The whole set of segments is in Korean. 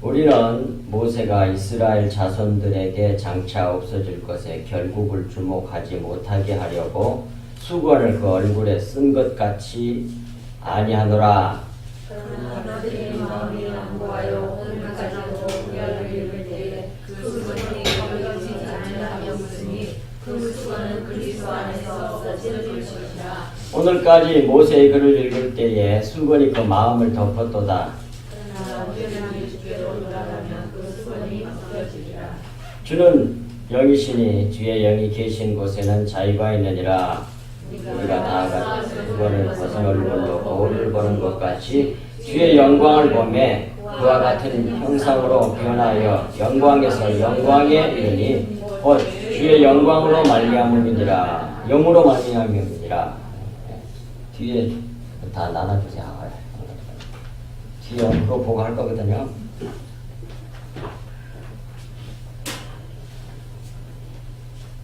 우리는 모세가 이스라엘 자손들에게 장차 없어질 것에 결국을 주목하지 못하게 하려고 수건을 그 얼굴에 쓴 것 같이 아니하노라. 그러나 그들의 마음이 양보하여 오늘까지도 구약을 읽을 때에 그 수건이 거기지 않으려 묻으니 그 수건은 그리스도 안에서 없어질 것이라. 오늘까지 모세의 글을 읽을 때에 수건이 그 마음을 덮었도다. 그러나 언제든지 주께로 돌아가면 그 수건이 벗겨지리라. 주는 영이시니 주의 영이 계신 곳에는 자유가 있느니라. 우리가 나아가 수건을 벗은 얼굴로 거울을 보는 것 같이 주의 영광을 보매 그와 같은 형상으로 변하여 영광에서 영광에 이르니 곧 주의 영광으로 말미암음이니라. 영으로 말미암음이니라. 뒤에 다 나눠주세요. 뒤에 영으로 보고 할 거거든요.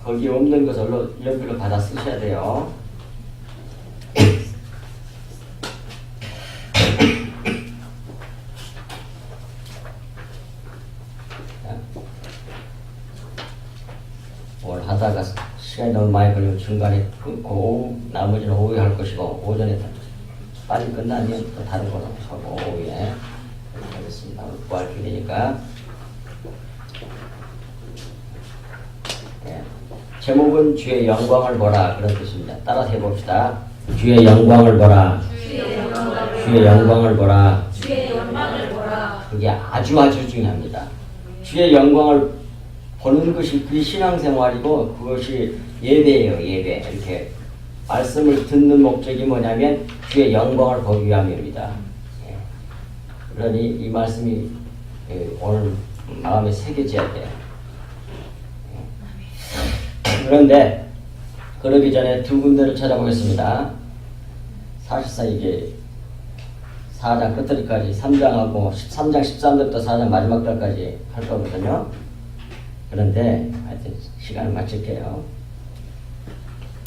거기 없는 것을 연필로 받아 쓰셔야 돼요. 오늘 하다가 시간이 너무 많이 걸리면 중간에 끊고 나머지는 오후에 할 것이고 오전에 빨리 끝나면 또 다른 거로 하고 오후에 하겠습니다. 오늘 구할 길이니까. 제목은 주의 영광을 보라 그런 뜻입니다. 따라서 해봅시다. 주의 영광을 보라. 주의 영광을 보라. 주의 영광을 보라. 그게 아주 중요합니다. 주의 영광을 보는 것이 그 신앙생활이고 그것이 예배예요. 예배. 이렇게 말씀을 듣는 목적이 뭐냐면 주의 영광을 보기 위함입니다. 그러니 이 말씀이 오늘 마음에 새겨져야 돼요. 그런데 그러기 전에 두 군데를 찾아보겠습니다. 사실상 이게 4장 끝까지 3장하고 13장 13절부터 4장 마지막 절까지 할 거거든요. 그런데 하여튼 시간을 마칠게요.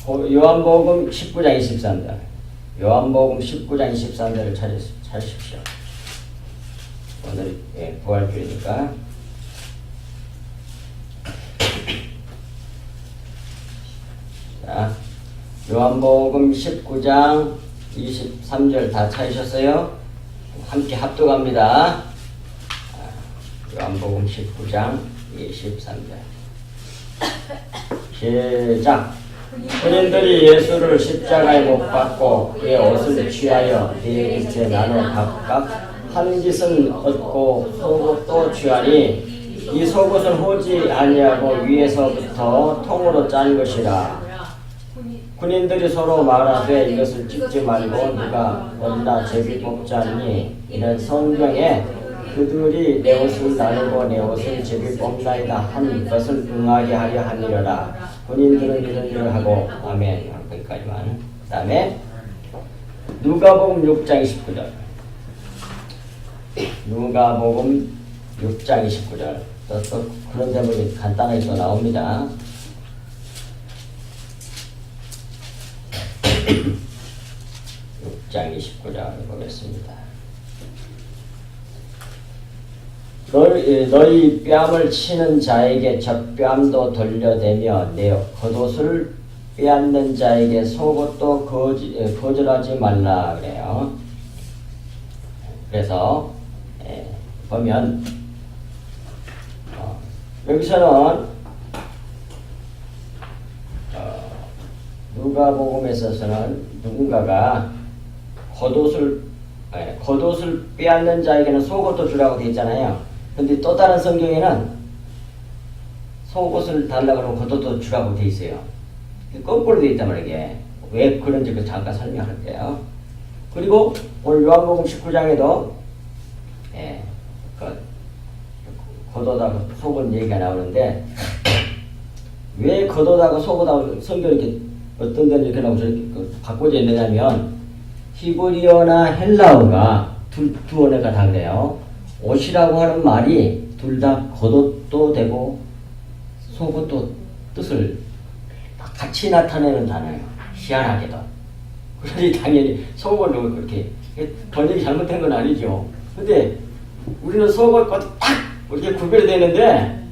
요한복음 19장 23절. 요한복음 19장 23절을 찾으십시오. 오늘 부활주일이니까. 자, 요한복음 19장 23절 다 찾으셨어요? 함께 합독합니다. 요한복음 19장 23절 시작. 군인들이 예수를 십자가에 못 박고 그의 옷을 취하여 네 깃에 나눠 각각 한 깃은 얻고 속옷도 취하니 이 속옷은 호지 아니하고 위에서부터 통으로 짠 것이라. 군인들이 서로 말하되 이것을 찍지 말고 누가 얻나 제비 뽑지 않니? 이는 성경에 그들이 내 옷을 나누고 내 옷을 제비 뽑나이다 한 것을 응하게 하려 함이로라. 군인들은 이런 일을 하고 아멘. 거기까지만. 그 다음에 누가복음 6장 29절. 누가복음 6장 29절. 또 그런 제목이 간단하게 또 나옵니다. 6장 29절 보겠습니다. 너희 뺨을 치는 자에게 젖뺨도 돌려대며 내 겉옷을 빼앗는 자에게 속옷도 거절하지 말라 그래요. 그래서 보면 여기서는 누가복음에서는 누군가가 겉옷을 빼앗는 자에게는 속옷도 주라고 되어 있잖아요. 근데 또 다른 성경에는 속옷을 달라고 하면 겉옷도 주라고 되어 있어요. 거꾸로 되어 있단 말이에요. 왜 그런지 잠깐 설명할게요. 그리고 오늘 요한복음 19장에도 겉옷하고 속옷 얘기가 나오는데 왜 겉옷하고 속옷하고 성경이 이렇게 어떤 데는 이렇게 나오고 저렇게 바꿔져 있느냐면 히브리어나 헬라어가 두 언어가 다 그래요. 옷이라고 하는 말이 둘 다 겉옷도 되고 속옷도 뜻을 같이 나타내는 단어예요. 희한하게도. 그러니 당연히 속옷을 그렇게 번역이 잘못된 건 아니죠. 근데 우리는 속옷 딱 이렇게 구별이 되는데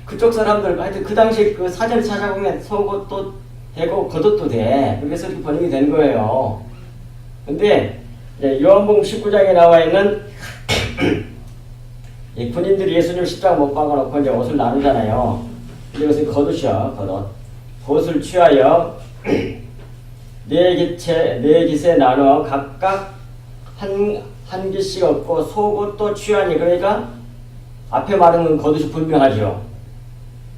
그쪽 사람들 하여튼 그 당시 그 사전을 찾아보면 속옷도 되고 겉옷도 돼. 그래서 이렇게 번역이 된 거예요. 근데 요한복음 19장에 나와 있는 이 군인들이 예수님 십자가 못 박아놓고 이제 옷을 나누잖아요. 근데 이것은 겉옷이야, 겉옷. 겉옷을 취하여 네 깃에 나눠 각각 한 깃씩 얻고 속옷도 취하니, 그러니까 앞에 말한 건 겉옷이 분명하죠.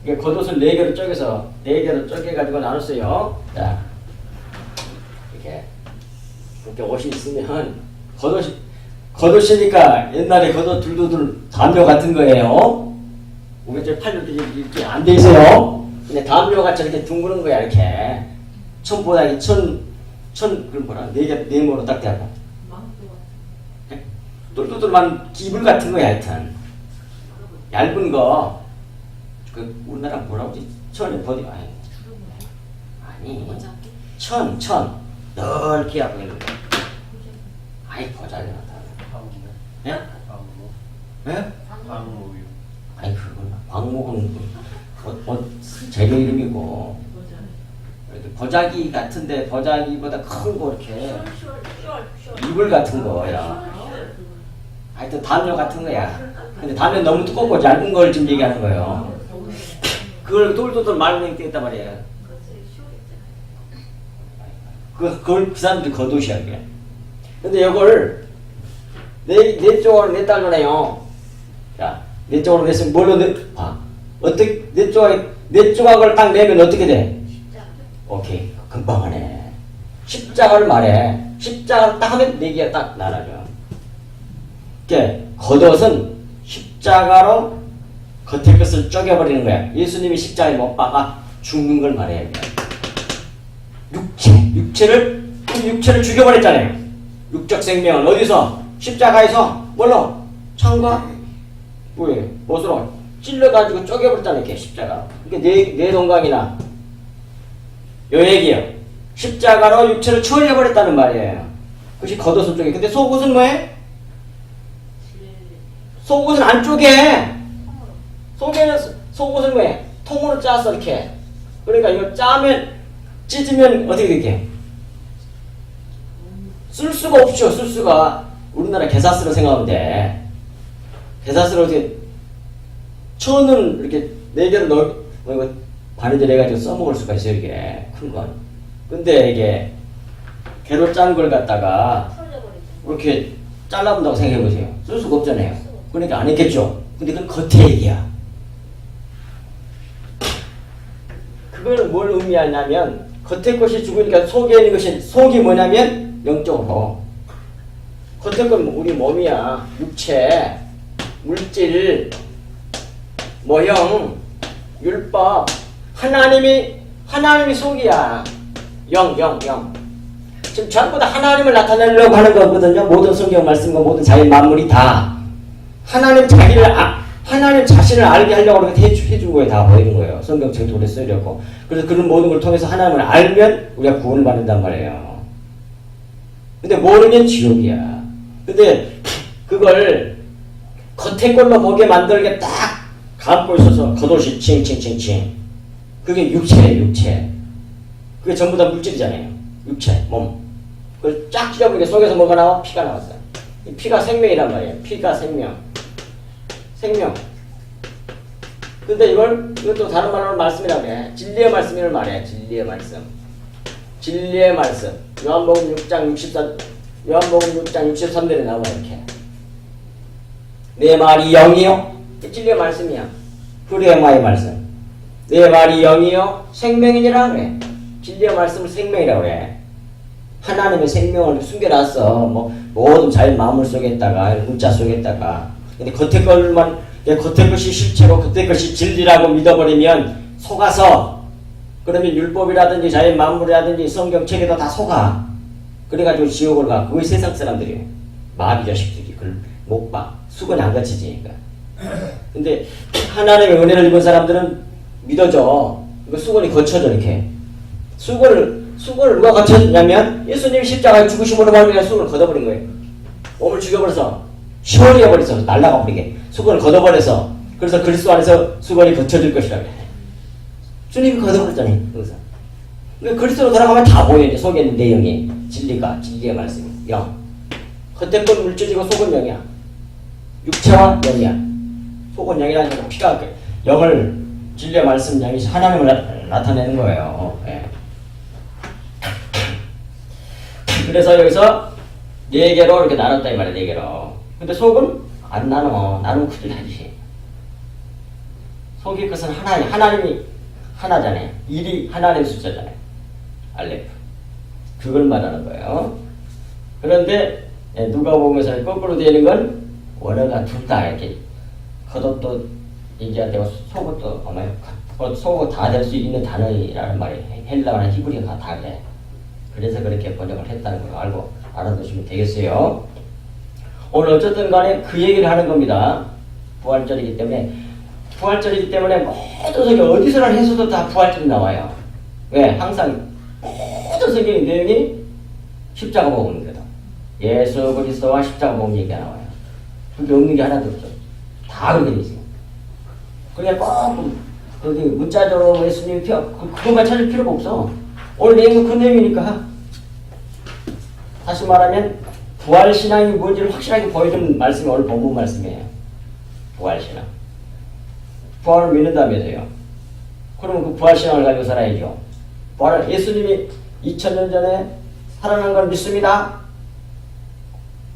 이게 겉옷을 네 개로 쪼개가지고 나눴어요. 자, 이렇게 옷이 있으면 겉옷이니까 옛날에 겉옷 둘둘 담요 같은 거예요. 우리 저 팔 이렇게 안 돼 있어요. 근데 담요같이 이렇게 둥그런 거야, 이렇게. 천보다기 그걸 뭐라, 네모로 딱 대고. 똘똘똘만 기불 같은 거야, 하여튼. 얇은 거. 우리나라 뭐라고 하지? 천에 버디, 아니. 천. 넓게 하고 있는 거. 아이, 보자기나 다. 예? 예? 광목이요. 아이, 그건, 광목은, 재료 이름이고. 이렇게 보자기 같은데, 보자기보다 큰 거, 이렇게. 이불 같은 거야. 하여튼, 담요 같은 거야. 근데 담요 너무 두껍고 얇은 걸 지금 얘기하는 거예요. 그걸 똘똘똘 말로 있단 말이에요. 그 사람들이 겉옷이야, 그게. 근데 이걸 네 쪽으로 냈다잖아요. 자, 네 쪽으로 냈으면 뭘로 어떻게 네 조각을 딱 내면 어떻게 돼? 오케이, 금방 하네. 십자가를 말해. 십자가를 딱 하면 네 개가 딱 나눠져. 이게 겉옷은 십자가로 겉의 것을 쪼개버리는 거야. 예수님이 십자가에 못 박아 죽는 걸 말해요. 육체를 죽여버렸잖아요. 육적 생명은 어디서? 십자가에서 뭘로? 창과 못으로 찔러가지고 쪼개버렸잖아요. 이렇게 십자가. 이게 네 동강이나 요 얘기예요. 십자가로 육체를 처리해버렸다는 말이에요. 그것이 겉옷을 쪼개. 근데 속옷은 뭐해? 속옷은 안 쪼개. 속옷은 뭐해? 통으로 짜서 이렇게. 그러니까 이거 찢으면 어떻게 될게? 쓸 수가 없죠. 쓸 수가. 우리나라 개사스로 생각하면 돼. 개사스로 어떻게 천은 이렇게 네 개로 바느질 해가지고 써먹을 수가 있어요. 이게 큰 건. 근데 이게 개로 짠 걸 갖다가 이렇게 잘라본다고 생각해보세요. 쓸 수가 없잖아요. 그러니까 안 했겠죠. 근데 그건 겉에 얘기야. 그걸 뭘 의미하냐면 겉에 것이 죽으니까 속에 있는 것이, 속이 뭐냐면 영적으로. 겉에 건 우리 몸이야. 육체, 물질, 모형, 율법. 하나님이 속이야. 영. 지금 전부 다 하나님을 나타내려고 하는 거거든요. 모든 성경 말씀과 모든 자연 만물이 다. 하나님 자신을 알게 하려고 그렇게 해준 거예요. 다 보이는 거예요. 성경책도 그래 쓰려고. 그래서 그런 모든 걸 통해서 하나님을 알면 우리가 구원을 받는단 말이에요. 근데 모르면 지옥이야. 근데 그걸 겉에 걸로 보게 만들게 딱 감고 있어서 겉옷이 칭칭칭칭. 그게 육체예요, 육체. 그게 전부 다 물질이잖아요. 육체, 몸. 그걸 쫙 찢어보니까 속에서 뭐가 나와? 피가 나왔어요. 이 피가 생명이란 말이에요. 피가 생명. 근데 이것도 다른 말로 말씀이라고 해. 진리의 말씀을 말해. 진리의 말씀. 요한복음 6장 63절에 나와, 이렇게. 내 말이 영이요. 진리의 말씀이야. 후레마의 말씀. 내 말이 영이요. 생명이니라 그래. 진리의 말씀을 생명이라고 그래. 하나님의 생명을 숨겨놨어. 모든 자연 마음을 속에다가, 문자 속에다가. 근데 겉에 것이 실체로 겉에 것이 진리라고 믿어버리면 속아서, 그러면 율법이라든지 자연 만물이라든지 성경책에도 다 속아. 그래가지고 지옥을 가. 그게 세상 사람들이에요. 마귀 자식들이 그걸 못 봐. 수건이 안 갇히지. 근데 하나님의 은혜를 입은 사람들은 믿어져. 수건이 거쳐져, 이렇게. 수건을 누가 거쳐주냐면 예수님이 십자가에 죽으심으로 말미암아 수건을 걷어버린 거예요. 몸을 죽여버려서 시원히 해버려서 날아가 버리게 수건을 걷어버려서 그래서 그리스도 안에서 수건이 걷혀질 것이라고 해. 주님이 걷어버렸잖아요. 여기서. 그러니까 그리스도로 돌아가면 다 보여요. 이제 속에 있는 내용이 진리의 말씀이 영. 겉에 건 물질이고 속은 영이야. 육체와 영이야. 속은 영이라는 건 피가 영을 진리의 말씀 영이 하나님을 나타내는 거예요. 예. 그래서 여기서 네 개로 이렇게 나눴다 이 말이야. 네 개로. 근데 속은 안 나눠. 나누면 큰일 나지. 속의 것은 하나님이 하나잖아요. 일이 하나님 숫자잖아요. 알레프. 그걸 말하는 거예요. 그런데 누가복음에서 거꾸로 되는 건 원어가 둘 다 이렇게 겉옷도 얘기가 되고 속옷도 속옷 다 될 수 있는 단어라는 말이 헬라어나 히브리어가 다 그래. 그래서 그렇게 번역을 했다는 걸 알아두시면 되겠어요. 오늘 어쨌든 간에 그 얘기를 하는 겁니다. 부활절이기 때문에 모든 성경 어디서나 해서도 다 부활절이 나와요. 왜? 항상 모든 성경의 내용이 십자가 복음이거든. 예수 그리스도와 십자가 복음 얘기가 나와요. 그게 없는 게 하나도 없어. 다 그렇게 돼 있어요. 그러니까 꼭 거기 문자적으로 예수님이 그것만 찾을 필요가 없어. 오늘 내용은 그 내용이니까. 다시 말하면 부활신앙이 뭔지를 확실하게 보여주는 말씀이 오늘 본문 말씀이에요. 부활신앙. 부활을 믿는다면서요. 그러면 그 부활신앙을 가지고 살아야죠. 예수님이 2000년 전에 살아난 걸 믿습니다.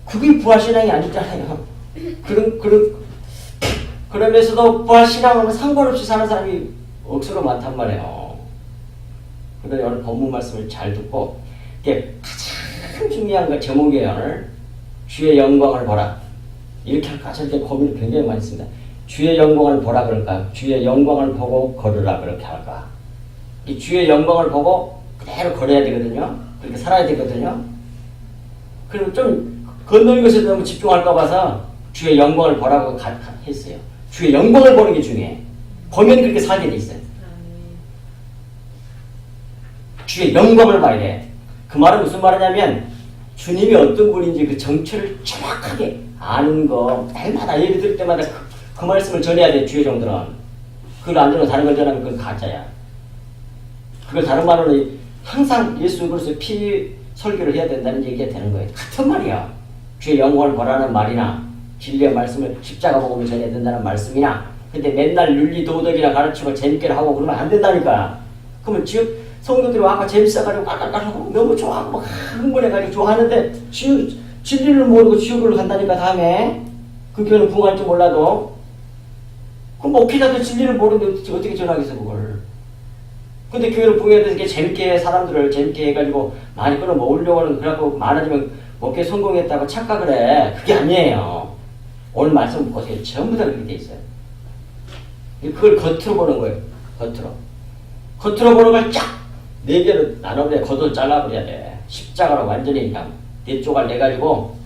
그게 부활신앙이 아니잖아요. 그러면서도 부활신앙은 상관없이 사는 사람이 억수로 많단 말이에요. 그런데 오늘 본문 말씀을 잘 듣고 이게 가장 중요한 거 제목이에요. 오늘 주의 영광을 보라. 이렇게 할까? 저렇게 고민을 굉장히 많이 했습니다. 주의 영광을 보라 그럴까? 주의 영광을 보고 걸으라 그렇게 할까? 이 주의 영광을 보고 그대로 걸어야 되거든요. 그렇게 살아야 되거든요. 그리고 좀 건너는 것에 너무 집중할까 봐서 주의 영광을 보라고 했어요. 주의 영광을 보는 게 중요해. 보면 그렇게 살게 돼 있어요. 주의 영광을 봐야 돼. 그 말은 무슨 말이냐면 주님이 어떤 분인지 그 정체를 정확하게 아는 거 날마다 예배 들을 때마다 그 말씀을 전해야 돼. 주의 종들은. 그걸 안 전하고 다른 걸 전하면 그건 가짜야. 그걸 다른 말로는 항상 예수 그리스도의 피 설교를 해야 된다는 얘기가 되는 거예요. 같은 말이야. 주의 영광을 보라는 말이나 진리의 말씀을 십자가 복음을 전해야 된다는 말씀이나 근데 맨날 윤리 도덕이나 가르치고 재밌게 하고 그러면 안 된다니까. 그러면 성도들이 아까 재밌어가지고 깔깔깔하고 너무 좋아하고 막 흥분해가지고 좋아하는데 진리를 모르고 지옥으로 간다니까 다음에 그 교회는 부흥할지 몰라도 그럼 목회자도 진리를 모르는데 어떻게 전하겠어 그걸. 근데 교회를 부흥해야 되는 게 재밌게 사람들을 재밌게 해가지고 많이 끌어모으려고 하는 그래갖고 많아지면 목회 성공했다고 착각을 해. 그게 아니에요. 오늘 말씀 보세요. 전부 다 그렇게 돼 있어요. 그걸 겉으로 보는 거예요. 겉으로 보는 걸 쫙 네 개로 나눠버려. 겉을 잘라버려야 돼. 십자가로 완전히 그냥 네 조각 내가지고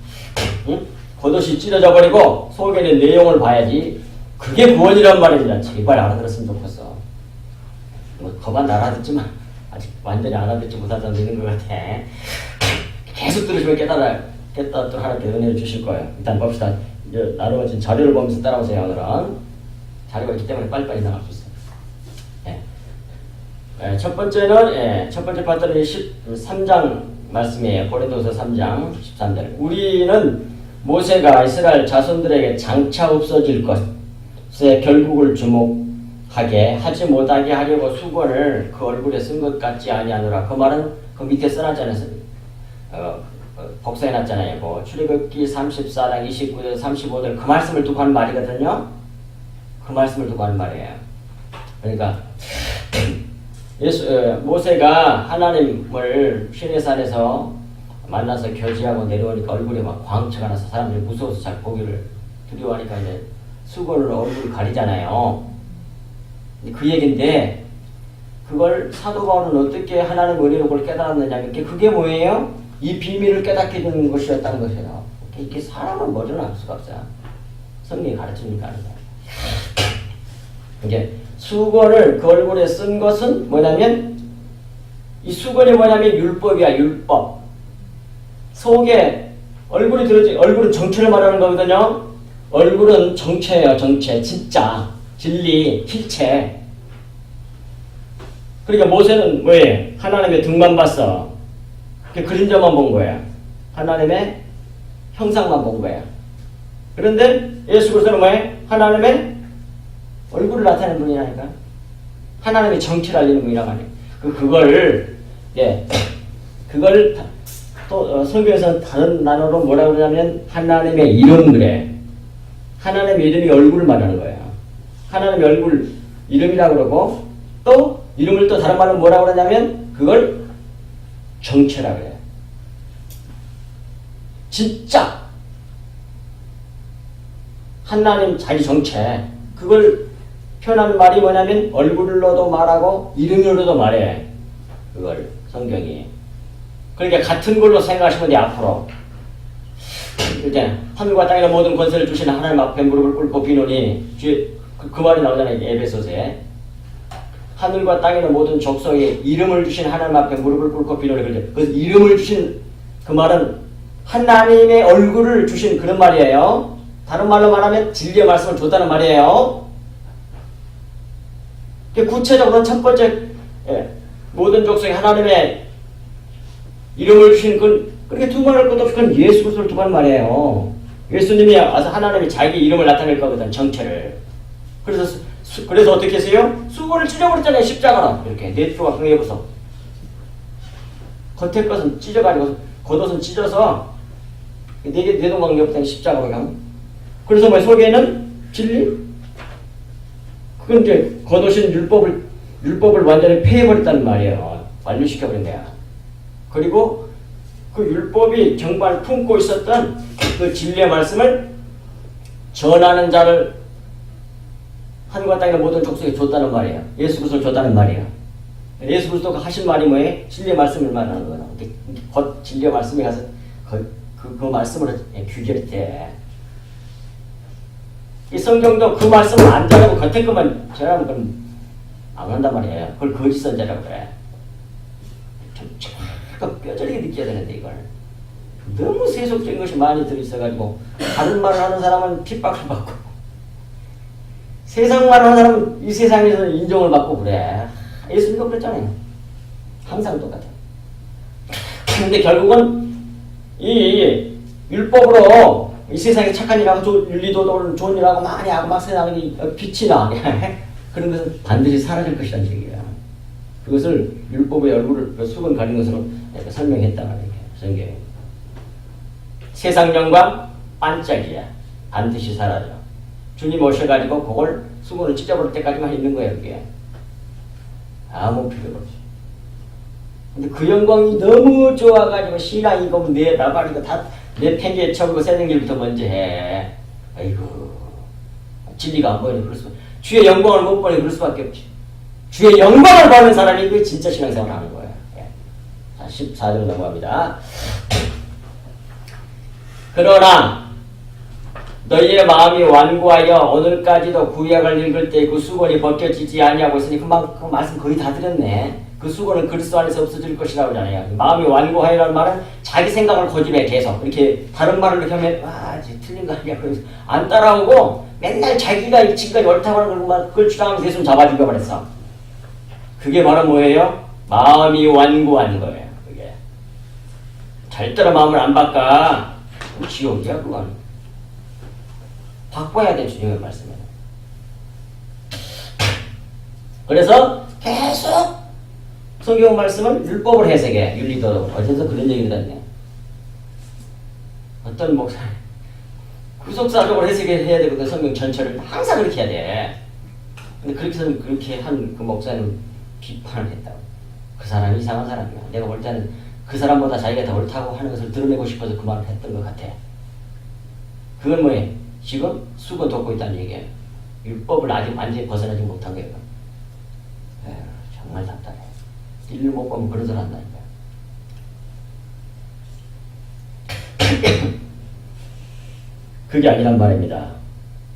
응? 겉옷이 찢어져 버리고 속에는 내용을 봐야지. 그게 구원이란 말입니다. 제발 알아들었으면 좋겠어. 뭐 거반 알아듣지만 아직 완전히 알아듣지 못한 사람도 있는 것 같아. 계속 들으시면 깨닫도록 하나님께 은혜를 주실 거예요. 일단 봅시다. 이제 나누어진 자료를 보면서 따라오세요. 오늘은 자료가 있기 때문에 빨리빨리 나갈 수 있어요. 첫 번째는 첫 번째 파트는 13장 말씀이에요. 고린도서 3장 13절. 우리는 모세가 이스라엘 자손들에게 장차 없어질 것에 결국을 주목하게 하지 못하게 하려고 수건을 그 얼굴에 쓴 것 같지 아니하노라. 그 말은 그 밑에 써놨잖아요. 복사해놨잖아요. 뭐 출애굽기 34장 29절 35절 그 말씀을 두고 하는 말이거든요. 그 말씀을 두고 하는 말이에요. 그러니까 모세가 하나님을 시내산에서 만나서 교제하고 내려오니까 얼굴에 막 광채가 나서 사람들이 무서워서 잘 보기를 두려워하니까 이제 수건을 얼굴을 가리잖아요. 그 얘기인데 그걸 사도 바울은 어떻게 하나님 은혜로 그걸 깨달았느냐면 그게 뭐예요? 이 비밀을 깨닫게 되는 것이었다는 것이에요. 이렇게 사람은 뭐든 알 수가 없어요. 성경이 가르치니까 하는 거예요. 이제 수건을 그 얼굴에 쓴 것은 뭐냐면 이 수건이 뭐냐면 율법이야. 율법. 속에 얼굴이 들어지, 얼굴은 정체를 말하는 거거든요. 얼굴은 정체예요, 정체. 진짜. 진리, 실체. 그러니까 모세는 뭐예요? 하나님의 등만 봤어. 그 그림자만 본 거야. 하나님의 형상만 본 거야. 그런데 예수 그리스도는 뭐예요? 하나님의 얼굴을 나타내는 분이라니까. 하나님의 정체를 알리는 분이란 말이에요. 그걸 또 성경에서 다른 단어로 뭐라고 그러냐면 하나님의 이름 그래. 하나님의 이름이 얼굴을 말하는 거야. 하나님의 얼굴 이름이라고 그러고 또 이름을 또 다른 말로 뭐라고 그러냐면 그걸 정체라고 그래요. 진짜 하나님 자기 정체 그걸 표현하는 말이 뭐냐면 얼굴로도 말하고 이름으로도 말해. 그걸 성경이. 그러니까 같은 걸로 생각하시면 돼. 앞으로 이제 하늘과 땅의 모든 권세를 주시는 하나님 앞에 무릎을 꿇고 비노니 그 말이 나오잖아요. 에베소서에 하늘과 땅의 모든 족속에 이름을 주신 하나님 앞에 무릎을 꿇고 비노니. 그래서 이름을 주신 그 말은 하나님의 얼굴을 주신 그런 말이에요. 다른 말로 말하면 진리의 말씀을 줬다는 말이에요. 구체적으로는 첫 번째 모든 족속에 하나님의 이름을 주신 그렇게 두말할 것도 없이 그건 예수 그리스도를 두말 말이에요. 예수님이 와서 하나님이 자기 이름을 나타낼 거거든, 정체를. 그래서 어떻게 했어요? 수건을 찢어버렸잖아요, 십자가로. 이렇게 네 조각 흥해보소. 겉에 것은 찢어가지고 겉옷은 찢어서 네 동강 옆에 십자가로 가면. 그래서 뭐 속에는 진리? 그건 이제 겉옷인 율법을 완전히 폐해버렸다는 말이에요. 완료시켜버린 거야. 그리고 그 율법이 정말 품고 있었던 그 진리의 말씀을 전하는 자를 하늘과 땅의 모든 족속에 줬다는 말이에요. 예수 그리스도를 줬다는 말이에요. 예수 그리스도가 하신 말이 뭐예요? 진리의 말씀을 말하는 거예요. 곧 진리의 말씀에 가서 그 말씀으로 규결했대. 이 성경도 그 말씀을 안 전하고 겉에 것만 전하면 그건 안 한단 말이에요. 그걸 거짓 선자라고 그래. 좀 뼈저리게 느껴야 되는데 이걸 너무 세속적인 것이 많이 들어있어가지고 다른 말을 하는 사람은 핍박을 받고 세상 말을 하는 사람은 이 세상에서 인정을 받고 그래. 예수님도 그랬잖아요. 항상 똑같아. 근데 결국은 이 율법으로 이 세상에 착한 일하고 윤리도덕을 좋은 일하고 많이 하고 막 세상에 빛이 나. 그런 것은 반드시 사라질 것이라는 얘기야. 그것을 율법의 얼굴을 수건 가린 것으로 설명했단 말이에요. 성경에. 세상 영광 반짝이야. 반드시 사라져. 주님 오셔가지고 그걸 수건을 찢어버릴 때까지만 있는 거예요. 그게. 아무 필요가 없어. 근데 그 영광이 너무 좋아가지고 신앙이 이거 내 나발 이거 다 내 팽개에 쳐고 새생길부터 먼저 해. 아이고 진리가 안 보이네. 그럴 수 주의 영광을 못 보니 그럴 수밖에 없지. 주의 영광을 보는 사람이 그 진짜 신앙생활을 하는 거예요. 자, 14절 넘어갑니다. 그러나 너희의 마음이 완고하여 오늘까지도 구약을 읽을 때 그 수건이 벗겨지지 아니하고 있으니 그 말씀 거의 다 드렸네. 그 수건은 그리스도 안에서 없어질 것이라고 하잖아요. 마음이 완고하여라는 말은 자기 생각을 고집해 계속 이렇게 다른 말을 이렇게 하면 틀린 거 아니야. 그래서 안 따라오고 맨날 자기가 지금까지 옳다고 하는 그걸 주장하면서 예수님 잡아 죽여버렸어. 그게 바로 뭐예요? 마음이 완고한 거예요. 그게 절대로 마음을 안 바꿔. 지옥이야 그건. 바꿔야 돼 주님의 말씀을. 그래서 계속 성경 말씀을 율법을 해석해. 윤리도덕을. 어디서 그런 얘기를 했네. 어떤 목사 구속사적으로 해석해야 되거든. 성경 전체를 항상 그렇게 해야 돼. 근데 그렇게 한 그 목사는 비판을 했다고. 그 사람이 이상한 사람이야. 내가 볼 때는 그 사람보다 자기가 더 옳다고 하는 것을 드러내고 싶어서 그 말을 했던 것 같아. 그건 뭐예요? 지금 수건 덮고 있다는 얘기예요. 율법을 아직 완전히 벗어나지 못한 거예요. 정말 답답해. 일을 못 보면 그런 소리 한다니까. 그게 아니란 말입니다.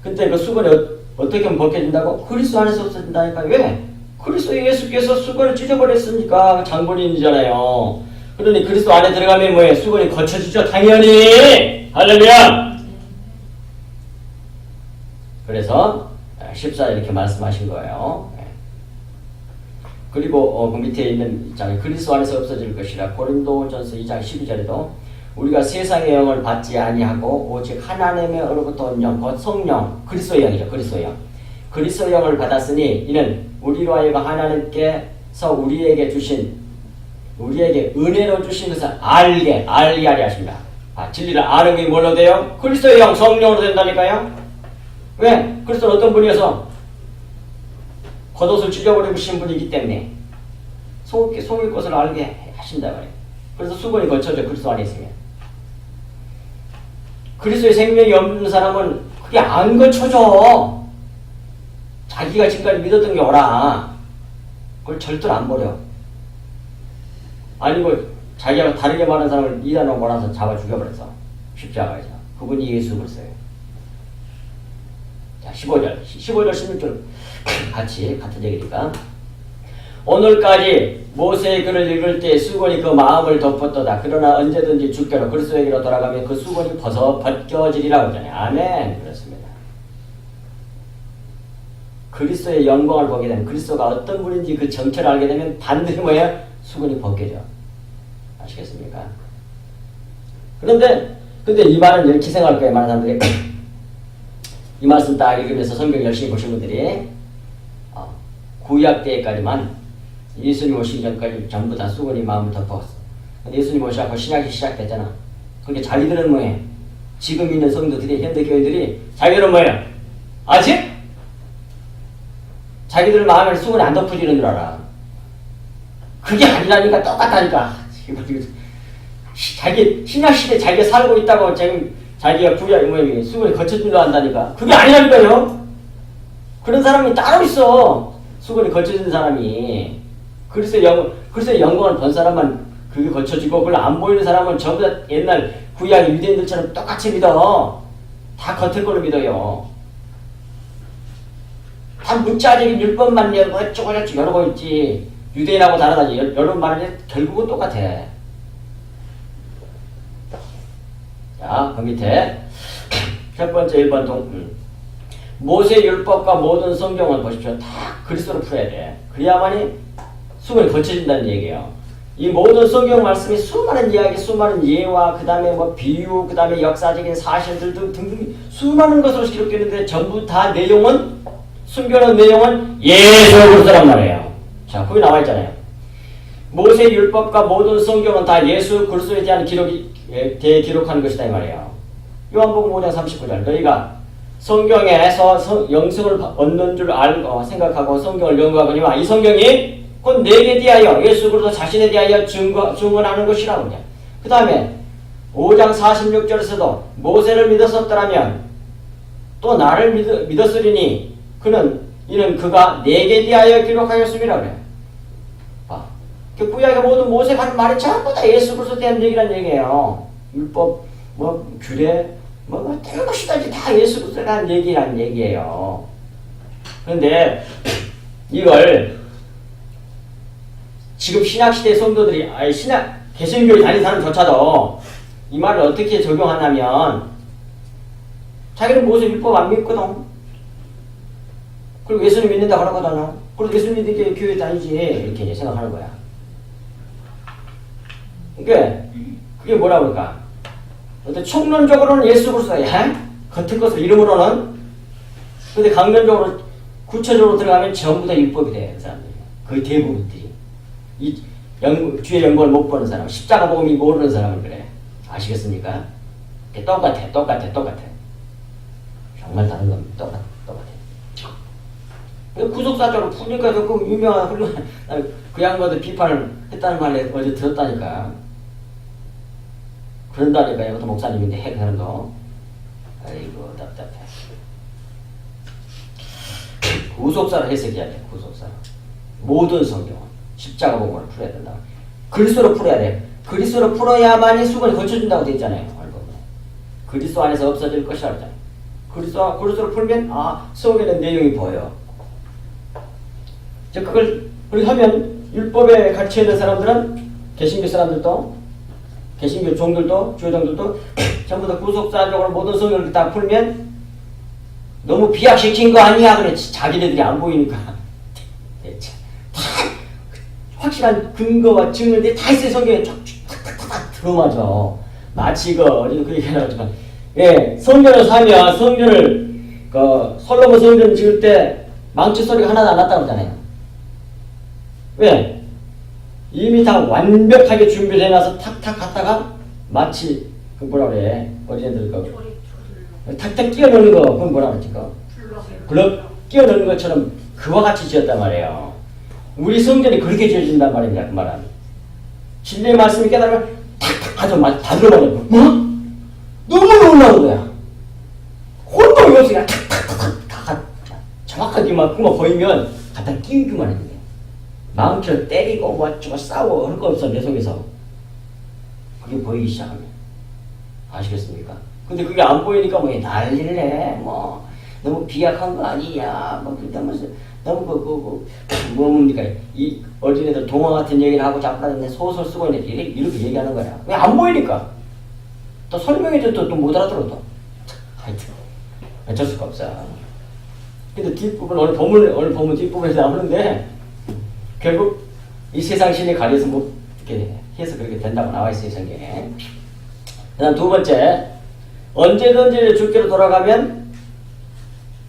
그때 그 수건이 어떻게 하면 벗겨진다고? 그리스도 안에서 없어진다니까. 왜? 그리스도 예수께서 수건을 찢어버렸으니까 장본인이잖아요. 그러니 그리스도 안에 들어가면 뭐예요? 수건이 거쳐지죠. 당연히. 할렐루야. 그래서 14절 이렇게 말씀하신 거예요. 그리고 그 밑에 있는 장에 그리스도 안에서 없어질 것이라. 고린도전서 2장 12절에도 우리가 세상의 영을 받지 아니하고 오직 하나님으로부터 온 영, 곧 성령, 그리스도의 영이죠. 그리스도의 영. 그리스도의 영을 받았으니 이는 우리로 하여금 하나님께서 우리에게 은혜로 주신 것을 알게 하려 하십니다. 진리를 아는 게 뭘로 돼요? 그리스도의 영, 성령으로 된다니까요. 왜? 그리스도는 어떤 분이어서 겉옷을 찢어버리고 신 분이기 때문에 속일 것을 알게 하신다 말이에요. 그래서 수건이 거쳐져 그리스도 안에 있으면. 그리스도의 생명이 없는 사람은 그게 안 거쳐져. 자기가 지금까지 믿었던 게 옳아. 그걸 절대로 안 버려. 아니고 자기가 다르게 말하는 사람을 이단으로 몰아서 잡아 죽여버렸어. 십자가에서. 그분이 예수 그리스도예요. 자, 15절 16절 같은 얘기니까. 오늘까지 모세의 글을 읽을 때 수건이 그 마음을 덮었도다. 그러나 언제든지 주께로 그리스도에게로 돌아가면 그 수건이 벗겨지리라고 하잖아요. 아멘. 그렇습니다. 그리스도의 영광을 보게 되면, 그리스도가 어떤 분인지 그 정체를 알게 되면 반드시 뭐예요? 수건이 벗겨져. 아시겠습니까? 근데 이 말은 이렇게 생각할 거예요. 많은 사람들이. 이 말씀 딱 읽으면서 성경 열심히 보신 분들이 구약 때까지만 예수님 오시기 전까지 전부 다 수건이 마음을 덮었어. 근데 예수님 오셔서 신약이 시작됐잖아. 그러니까 자기들은 뭐예요? 지금 있는 성도들이, 현대 교회들이 자기들은 뭐예요? 아직? 자기들 마음에 수건이 안 덮어지는 줄 알아. 그게 아니라니까. 똑같다니까. 자기 신약 시대 자기가 살고 있다고 지금 자기가 구약 수건이 거쳐진 줄 안다니까. 그게 아니라니까요. 그런 사람이 따로 있어. 수건이 거쳐진 사람이. 그리스도의 영광을 본 사람만 그게 거쳐지고, 그걸 안 보이는 사람은 전부 다 옛날 구약 유대인들처럼 똑같이 믿어. 다 겉을 걸로 믿어요. 다 문자적인 율법만 어쩌고 여러 거 있지. 유대인하고 다르다지. 여러 말은 결국은 똑같아. 자, 그 밑에 첫 번째 1번 모세 율법과 모든 성경을 보십시오. 다 그리스도로 풀어야 돼. 그래야만이 수건이 거쳐진다는 얘기예요. 이 모든 성경 말씀이 수많은 이야기, 수많은 예와 그 다음에 뭐 비유, 그 다음에 역사적인 사실들 등등 수많은 것으로 기록되어 있는데 전부 다 내용은, 숨겨놓은 내용은 예수 그리스도란 말이에요. 자, 거기 나와 있잖아요. 모세 율법과 모든 성경은 다 예수 그리스도에 대한 기록하는 것이다 이 말이에요. 요한복음 5장 39절. 너희가 성경에서 영생을 얻는 줄 알고 생각하고 성경을 연구하거니와 이 성경이 곧 내게 대하여 예수 그리스도 자신에 대하여 증언하는 것이라고. 그 다음에 5장 46절에서도 모세를 믿었었더라면 또 나를 믿었으리니 이는 그가 내게 대하여 기록하였음이라 그래요. 그 구약의 모든 모세가 하는 말이 전부 다 예수 그리스도에 대한 얘기란 얘기예요. 율법, 규례, 어떤 것이든지 다 예수 그리스도에 대한 얘기란 얘기예요. 그런데 이걸 지금 신약시대 성도들이, 개신교에 다니는 사람조차도 이 말을 어떻게 적용하냐면 자기는 모세 율법 안 믿거든. 그리고 예수님 믿는다고 하거든. 그리고 예수님 믿는 교회 다니지. 이렇게 이제 생각하는 거야. 그러니까 그게 뭐라 그럴까? 어떤 총론적으로는 예수 그리스도야. 겉은 것을 이름으로는. 근데 강론적으로 구체적으로 들어가면 전부 다 율법이 돼요. 그 사람들이. 거의 대부분들이. 주의 영광을 못 보는 사람, 십자가 복음이 모르는 사람은 그래. 아시겠습니까? 똑같아. 정말 다른 겁니다. 똑같아. 구속사적으로 푸니까 조금 유명한 훌륭한 그 양반들 비판을 했다는 말을 어제 들었다니까. 그런다니까. 이것도 목사님인데 해, 그 사람도. 아이고 답답해. 구속사를 해석해야 돼. 구속사. 모든 성경은 십자가 복음을 풀어야 된다. 그리스도로 풀어야 돼. 그리스도로 풀어야만이 수건이 거쳐진다고 되어 있잖아요. 알고. 그리스도 안에서 없어질 것이라고 했잖아요. 그리스도로 풀면 속에는 내용이 보여. 그걸 그렇게 하면 율법에 갇혀있는 사람들은 개신교 사람들도, 개신교 종들도, 주요종들도 전부 다 구속사적으로 모든 성경을 다 풀면 너무 비약시킨 거 아니야? 그래. 자기네들이 안 보이니까. 다 확실한 근거와 증언들이 다 있어요. 성경에 탁탁탁탁 들어맞아. 마치 어제도 그 얘기 나왔지만, 예, 성전을 사면 성전을, 솔로몬 성전 지을 때 망치 소리가 하나도 안 났다고 그러잖아요. 왜? 이미 다 완벽하게 준비를 해놔서 탁탁 갔다가 마치, 뭐라 그래. 어린애들 탁탁 끼워 넣는 거, 그건 뭐라 그러지? 블럭 끼워 넣는 것처럼 그와 같이 지었단 말이에요. 우리 성전이 그렇게 지어진단 말입니다. 그 말은. 진리의 말씀이 깨달으면 탁탁 아주 다 들어가는 거. 뭐? 너무 놀라운 거야. 혼동 요소가 탁탁탁탁 다 정확하게 막 그만 보이면 갖다 끼우기만 하는 거예요. 마음처럼 때리고 뭐 싸우고 할 거 없어 내 속에서. 그게 보이기 시작하면. 아시겠습니까? 근데 그게 안 보이니까 뭐 난리를 내. 뭐 너무 비약한 거 아니냐. 뭐 너무 뭡니까? 이 어린애들 동화 같은 얘기를 하고 자꾸 내 소설 쓰고 있는데 이렇게 얘기하는 거야. 왜 안 보이니까? 또 설명해줘도 또 못 알아들어 또. 하여튼 어쩔 수가 없어. 근데 뒷부분 오늘 본문 뒷부분에서 나오는데 결국 이 세상 신이 가려서 뭐 이렇게 해서 그렇게 된다고 나와 있어요 성경에. 그다음 두 번째, 언제든지 주께로 돌아가면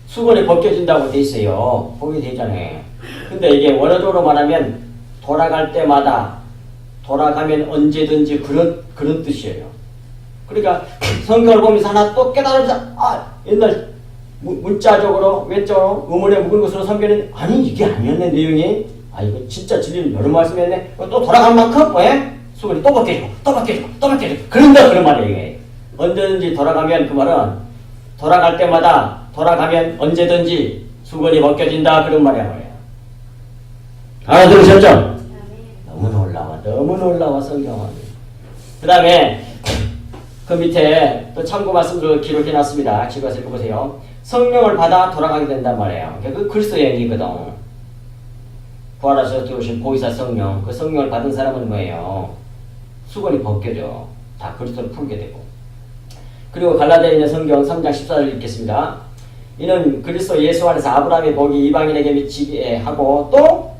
수건이 벗겨진다고 돼 있어요. 보게 돼 있잖아요. 근데 이게 원어적으로 말하면 돌아갈 때마다, 돌아가면 언제든지 그런 뜻이에요. 그러니까 성경을 보면서 하나 또 깨달으면서 옛날 문자적으로 외적으로 의문에 묵은 것으로 성경은 아니 이게 아니었네 내용이. 이거 진짜 진리는 여러 말씀이었네. 또 돌아갈 만큼 왜? 수건이 또 벗겨지고 또 벗겨지고 또 벗겨지고 그런다 그런 말이에요. 이게. 언제든지 돌아가면 그 말은 돌아갈 때마다 돌아가면 언제든지 수건이 벗겨진다 그런 말이야. 알아들으셨죠? 너무 놀라워 성경은. 그 다음에 그 밑에 또 참고 말씀을 기록해놨습니다. 지금 읽어보세요. 성령을 받아 돌아가게 된단 말이에요. 그 그리스도의 얘기거든. 부활하셔서 들어오신 보이사 성령. 그 성령을 받은 사람은 뭐예요? 수건이 벗겨져. 다 그리스도를 풀게 되고. 그리고 갈라디아에 있는 성경 3장 14절 읽겠습니다. 이는 그리스도 예수 안에서 아브라함의 복이 이방인에게 미치게 하고 또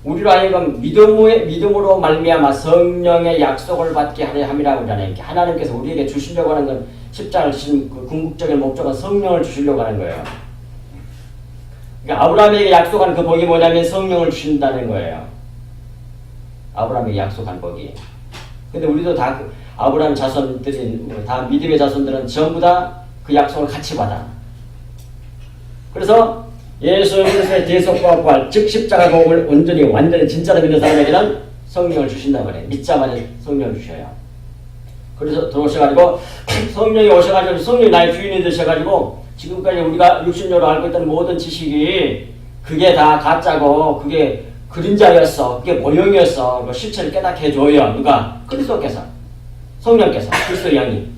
우리로 하여금 믿음으로 말미암아 성령의 약속을 받게 하려 함이라고 하잖아요. 하나님께서 우리에게 주시려고 하는 건 십자가를 주신 그 궁극적인 목적은 성령을 주시려고 하는 거예요. 그러니까 아브라함에게 약속한 그 복이 뭐냐면 성령을 주신다는 거예요. 아브라함에게 약속한 복이. 근데 우리도 다 아브라함 자손들이 다 믿음의 자손들은 전부 다 그 약속을 같이 받아. 그래서 예수 그리스도의 대속과 부활, 즉 십자가 복음을 완전히 진짜로 믿는 사람에게는 성령을 주신단 말이에요. 믿자마자 성령을 주셔요. 그래서 들어오셔가지고 성령이 오셔가지고 성령이 나의 주인이 되셔가지고 지금까지 우리가 육신적으로 알고 있던 모든 지식이 그게 다 가짜고 그게 그림자였어. 그게 모형이었어. 그 실체를 깨닫게 해줘요. 누가? 그리스도께서. 성령께서. 그리스도 영이.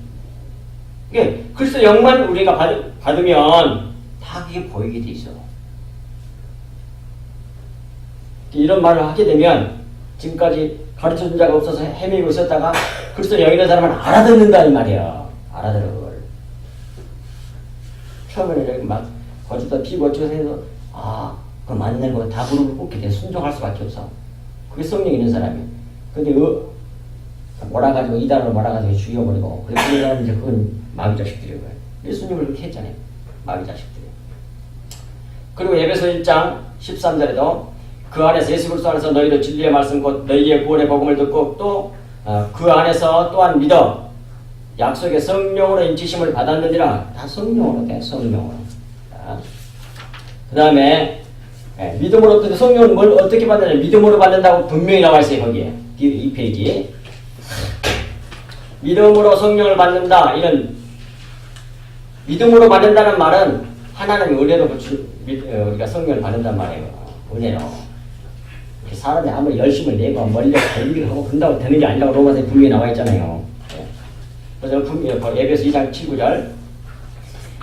이게 그리스도 영만 우리가 받으면 다 그게 보이게 돼 있어. 이런 말을 하게 되면 지금까지 가르쳐준 자가 없어서 헤매고 있었다가 그리스도 영이 있는 사람은 알아듣는다는 말이야. 알아들어 그걸. 처음에는 이렇게 막 거짓다 피고 어쩌고 해서 그럼 맞는 거 다 무릎을 꿇게 돼. 순종할 수밖에 없어. 그게 성령 있는 사람이. 근데 몰아가지고 이단으로 몰아가지고 죽여버리고 그래 그러면 이제 그건 마귀 자식들이에요. 예수님을 그렇게 했잖아요. 마귀 자식들이. 그리고 에베소 1장 13절에도 그 안에서 예수 그리스도 안에서 너희도 진리의 말씀 곧 너희의 구원의 복음을 듣고 또 그 안에서 또한 믿어 약속의 성령으로 인치심을 받았느니라. 다 성령으로 돼. 성령으로. 그 다음에 믿음으로. 근데 성령은 뭘 어떻게 받느냐. 믿음으로 받는다고 분명히 나와 있어요. 거기에 이 페이지. 믿음으로 성령을 받는다. 이런 믿음으로 받는다는 말은 하나님의 은혜로 우리가 성령을 받는단 말이에요. 은혜로. 사람이 아무리 열심을 내고 머리를 달리기를 하고 그런다고 되는 게 아니라고 로마서에 분명히 나와 있잖아요. 그래서 에베소 2장 7-9절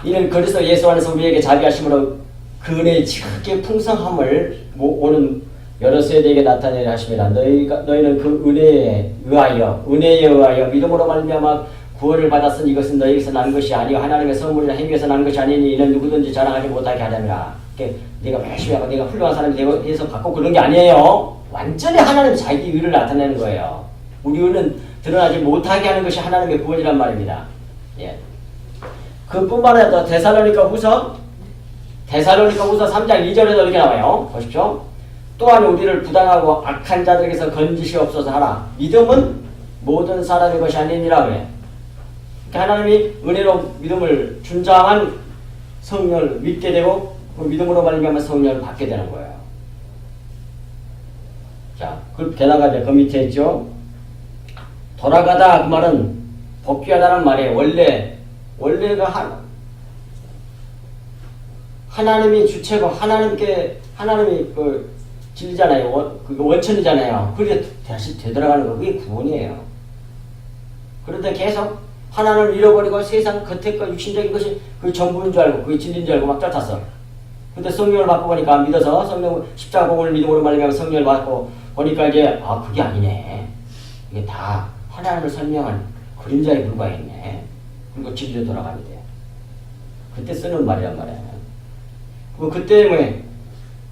이는 그리스도 예수 안에서 우리에게 자비하심으로 그 은혜의 지극히 풍성함을 오는 여러 세대에게 나타내려 하심이라. 너희는 그 은혜에 의하여 믿음으로 말미암아 구원을 받았으니 이것은 너희에게서 난 것이 아니요 하나님의 선물이나 행위에서 난 것이 아니니 이는 누구든지 자랑하지 못하게 하려니라. 내가 열심히 하고 내가 훌륭한 사람이 되고 해서 받고 그런 게 아니에요. 완전히 하나님 자기 의를 나타내는 거예요. 우리 의는 드러나지 못하게 하는 것이 하나님의 구원이란 말입니다. 예. 그뿐만 아니라 데살로니가 후서 3장 2절에도 이렇게 나와요. 보십시오. 또한 우리를 부당하고 악한 자들에게서 건지시옵소서 하라. 믿음은 모든 사람의 것이 아니니라 그래. 하나님이 은혜로 믿음을 준장한 성령을 믿게 되고 그 믿음으로 말미암아 성령을 받게 되는 거예요. 자, 게다가 이제 그 밑에 있죠. 돌아가다 그 말은 복귀하다는 말이에요. 원래가 하나님이 주체고 하나님이 그 진리잖아요. 그게 원천이잖아요. 그게 다시 되돌아가는 거 그게 구원이에요. 그런데 계속 하나님을 잃어버리고 세상 겉에 거 육신적인 것이 그게 전부인 줄 알고 그게 진리인 줄 알고 막 쫓았어. 근데 성령을 받고 보니까 믿어서 성령 십자가 복음을 믿음으로 말미암아 성령을 받고 보니까 이제 그게 아니네. 이게 다 하나님을 설명한 그림자에 불과했네. 그리고 진리로 돌아가게 돼. 그때 쓰는 말이란 말이야. 그때 뭐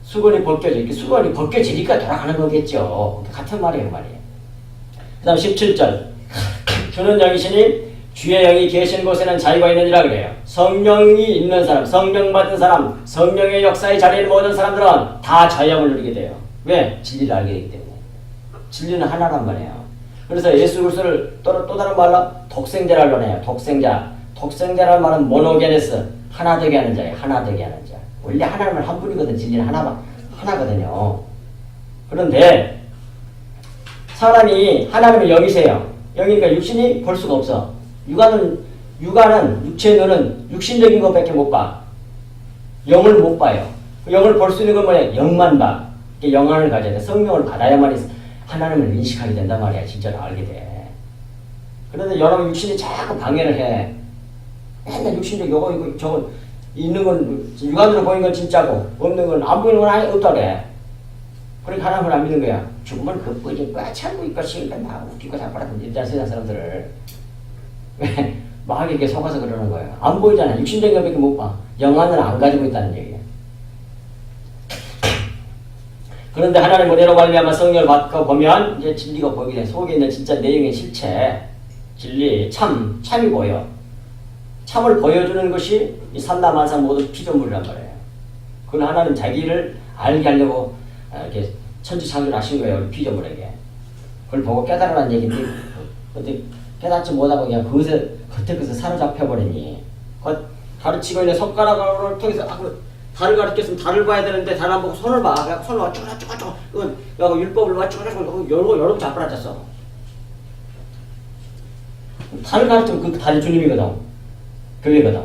수건이 벗겨져. 이렇게 수건이 벗겨지니까 돌아가는 거겠죠. 같은 말이에요, 말이에요. 그 다음 17절. 주는 영이시니 주의 영이 계신 곳에는 자유가 있느니라 그래요. 성령이 있는 사람, 성령 받은 사람, 성령의 역사의 자리에 있는 모든 사람들은 다 자유함을 누리게 돼요. 왜? 진리를 알게 되기 때문에. 진리는 하나란 말이에요. 그래서 예수 그리스도를 또 다른 말로 독생자라고 하네요. 독생자라는 말은 모노게네스, 하나 되게 하는 자예요. 하나 되게 하는 자. 원래 하나님은 한 분이거든. 진리는 하나거든요. 그런데 사람이 하나님의 영이세요. 영이니까 육신이 볼 수가 없어. 육안은 육체의 눈은 육신적인 것밖에 못 봐. 영을 못 봐요. 영을 볼 수 있는 건 뭐냐? 영만 봐. 영안을 가져야 돼. 성령을 받아야만 하나님을 인식하게 된단 말이야. 진짜로 알게 돼. 그런데 여러분 육신이 자꾸 방해를 해. 맨날 육신적 이거 저거 있는 건 육안으로 보이는 건 진짜고 없는 건 안 보이는 건 아예 없다 그래. 그러니까 하나님을 안 믿는 거야. 죽으면 그 뿌리 꽉찬고 있고 시간 다 웃기고 자꾸라고 일단 세상 사람들을 왜 마귀에게 속아서 그러는 거예요. 안 보이잖아. 육신적인 것밖에 못 봐. 영안을 안 가지고 있다는 얘기야. 그런데 하나님 은혜로 말미암아 성령을 받고 보면 이제 진리가 보이게 돼. 속에 있는 진짜 내용의 실체, 진리, 참이 보여. 참을 보여주는 것이 이 삼라만상 모두 피조물이란 말이에요. 그건 하나님 자기를 알게 하려고 이렇게 천지창조를 하신 거예요. 우리 피조물에게. 그걸 보고 깨달으라는 얘기인데 근데 깨닫지 못하고 그냥 겉에 것에 사로잡혀버리니 가르치고 있는 손가락을 통해서 달을 가르쳤으면 달을 봐야 되는데 달 안 보고 손을 봐. 손을 봐. 쭈글쭈글 이건 율법을 봐. 쭈글쭈글 여러 잡아놨었어. 달을 가르치면 그 달이 주님이거든. 교회거든.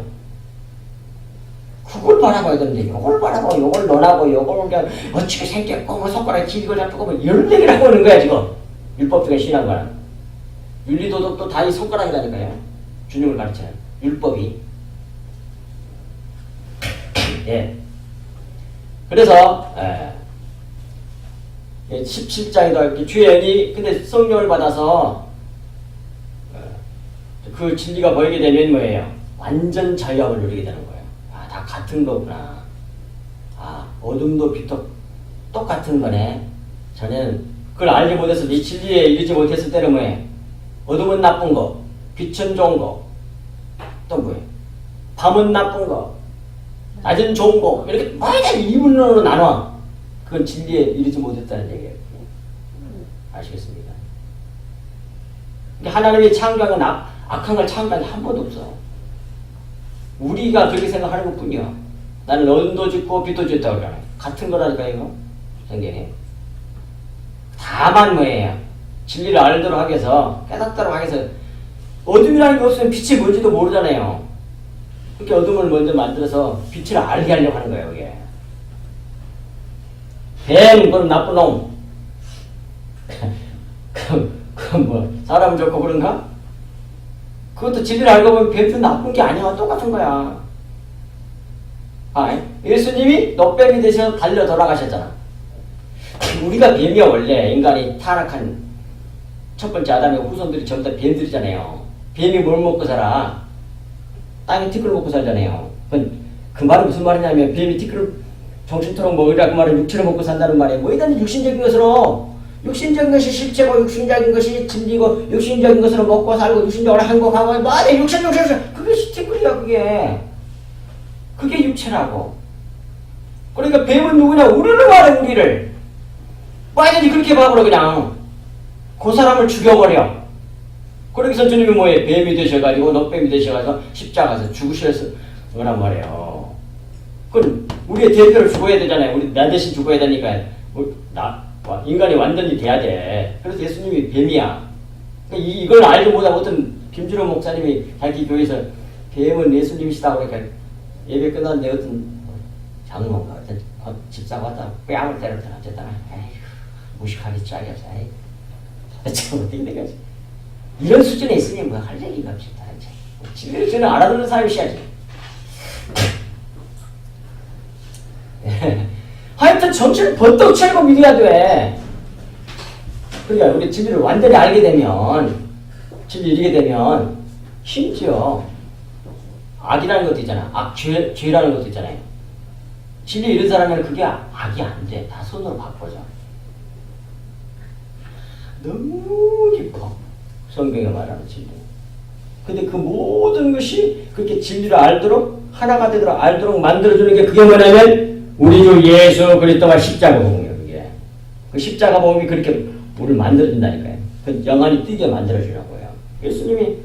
그걸 바라봐야 되는데 요걸 바라보고 요걸 논하고 요걸 그냥 어떻게 생겼고 뭐 손가락에 길고 잡고 뭐 이런 얘기를 하고 있는 거야 지금. 율법 중에 신앙과는. 윤리도덕도 다 이 손가락이라니까요. 주님을 가르치는 율법이. 예. 그래서 17장에도 이렇게 주의 영이 근데 성령을 받아서 그 진리가 보이게 되면 뭐예요? 완전 자유함을 누리게 되는 거예요. 다 같은 거구나. 어둠도 빛도 똑같은 거네. 전에는 그걸 알지 못해서 이 진리에 이르지 못했을 때는 뭐예요? 어둠은 나쁜 거, 빛은 좋은 거, 또 뭐예요? 밤은 나쁜 거, 낮은 좋은 거, 이렇게 뭐다 이분으로 나눠. 그건 진리에 이르지 못했다는 얘기예요. 아시겠습니까? 그러니까 하나님이 창조한 건 악한 걸 창조한 게 한 번도 없어. 우리가 그렇게 생각하는 것 뿐이야. 나는 어둠도 짓고 빛도 짓다고 그러잖아요. 같은 거라니까 이거. 성경이. 다만 뭐예요? 진리를 알도록 하기 위해서 깨닫도록 하기 위해서 어둠이라는 게 없으면 빛이 뭔지도 모르잖아요. 그렇게 어둠을 먼저 만들어서 빛을 알게 하려고 하는 거예요. 이게. 뱀 그럼 나쁜 놈. 그럼 뭐 사람 좋고 그런가? 그것도 진리를 알고 보면 뱀도 나쁜 게 아니야. 똑같은 거야. 예수님이 놋뱀이 되셔서 달려 돌아가셨잖아. 우리가 뱀이야 원래. 인간이 타락한 첫 번째 아담의 후손들이 전부 다 뱀들이잖아요. 뱀이 뭘 먹고 살아? 땅에 티끌 먹고 살잖아요. 그 말은 무슨 말이냐면 뱀이 티끌을 정신토록 먹으라 그 말은 육체를 먹고 산다는 말이에요. 뭐 이런 육신적인 것으로 육신적인 것이 실체고 육신적인 것이 진리고 육신적인 것으로 먹고 살고 육신적으로 행복하고 뭐하네 육신 그게 티끌이야 그게. 그게 육체라고. 그러니까 뱀은 누구냐? 우리를 말해 우리를. 빨리 그렇게 봐버려 그냥. 그 사람을 죽여버려. 그러기서 주님이 뭐예요? 뱀이 되셔가지고 넉뱀이 되셔가지고 십자가에서 죽으셔서 뭐란 말이에요. 그럼 우리의 대표를 죽어야 되잖아요. 우리 나 대신 죽어야 되니까 인간이 완전히 돼야 돼. 그래서 예수님이 뱀이야. 그러니까 이걸 알지 못하고 어떤 김준호 목사님이 자기 교회에서 뱀은 예수님이시다고 그러니까 예배 끝났는데 어떤 장로가 어떤 집사가 왔다 뺨을 때렸더라 어쨌다나 무식하게 짜겠어. 참 어떻게 되겠지. 이런 수준에 있으니 뭐 할 얘기가 없다. 진리를 저는 알아듣는 사람이셔야지. 하여튼 정신을 번떡 차리고 믿어야 돼. 그러니까 우리 진리를 완전히 알게 되면 진리 이르게 되면 심지어 악이라는 것도 있잖아. 죄라는 것도 있잖아요. 진리 이런 사람은 그게 악이 안 돼. 다 손으로 바꿔줘. 너무 깊어. 성경에 말하는 진리. 근데 그 모든 것이 그렇게 진리를 알도록 하나가 되도록 알도록 만들어주는 게 그게 뭐냐면 우리 주 예수 그리스도가 십자가 복음이에요. 그게. 그 십자가 복음이 그렇게 우리를 만들어준다니까요. 그 영안이 뛰게 만들어주라고요. 예수님이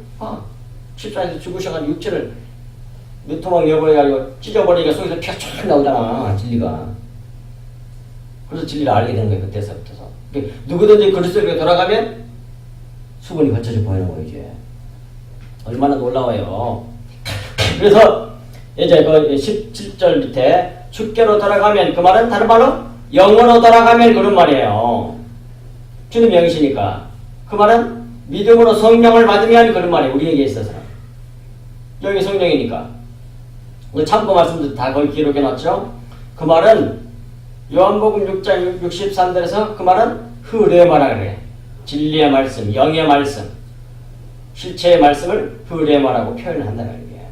십자가에서 죽으셔가지고 육체를 몇 토막 여버려가지고 찢어버리니까 속에서 피가 쫙 나오잖아. 진리가. 그래서 진리를 알게 되는 거예요. 그때서부터서. 누구든지 그리스도에게 돌아가면 수건이 거쳐져 보이는 거예요. 이제. 얼마나 놀라워요. 그래서 이제 그 17절 밑에 주께로 돌아가면 그 말은 다른 말로 영으로 돌아가면 그런 말이에요. 주님 영이시니까. 그 말은 믿음으로 성령을 받으면 그런 말이에요. 우리에게 있어서. 영이 성령이니까. 참고 말씀도 다 거기 기록해 놨죠. 그 말은 요한복음 6장 63절에서 그 말은 흐레마라 그래. 진리의 말씀, 영의 말씀, 실체의 말씀을 흐레마라고 표현을 한다는 거예요.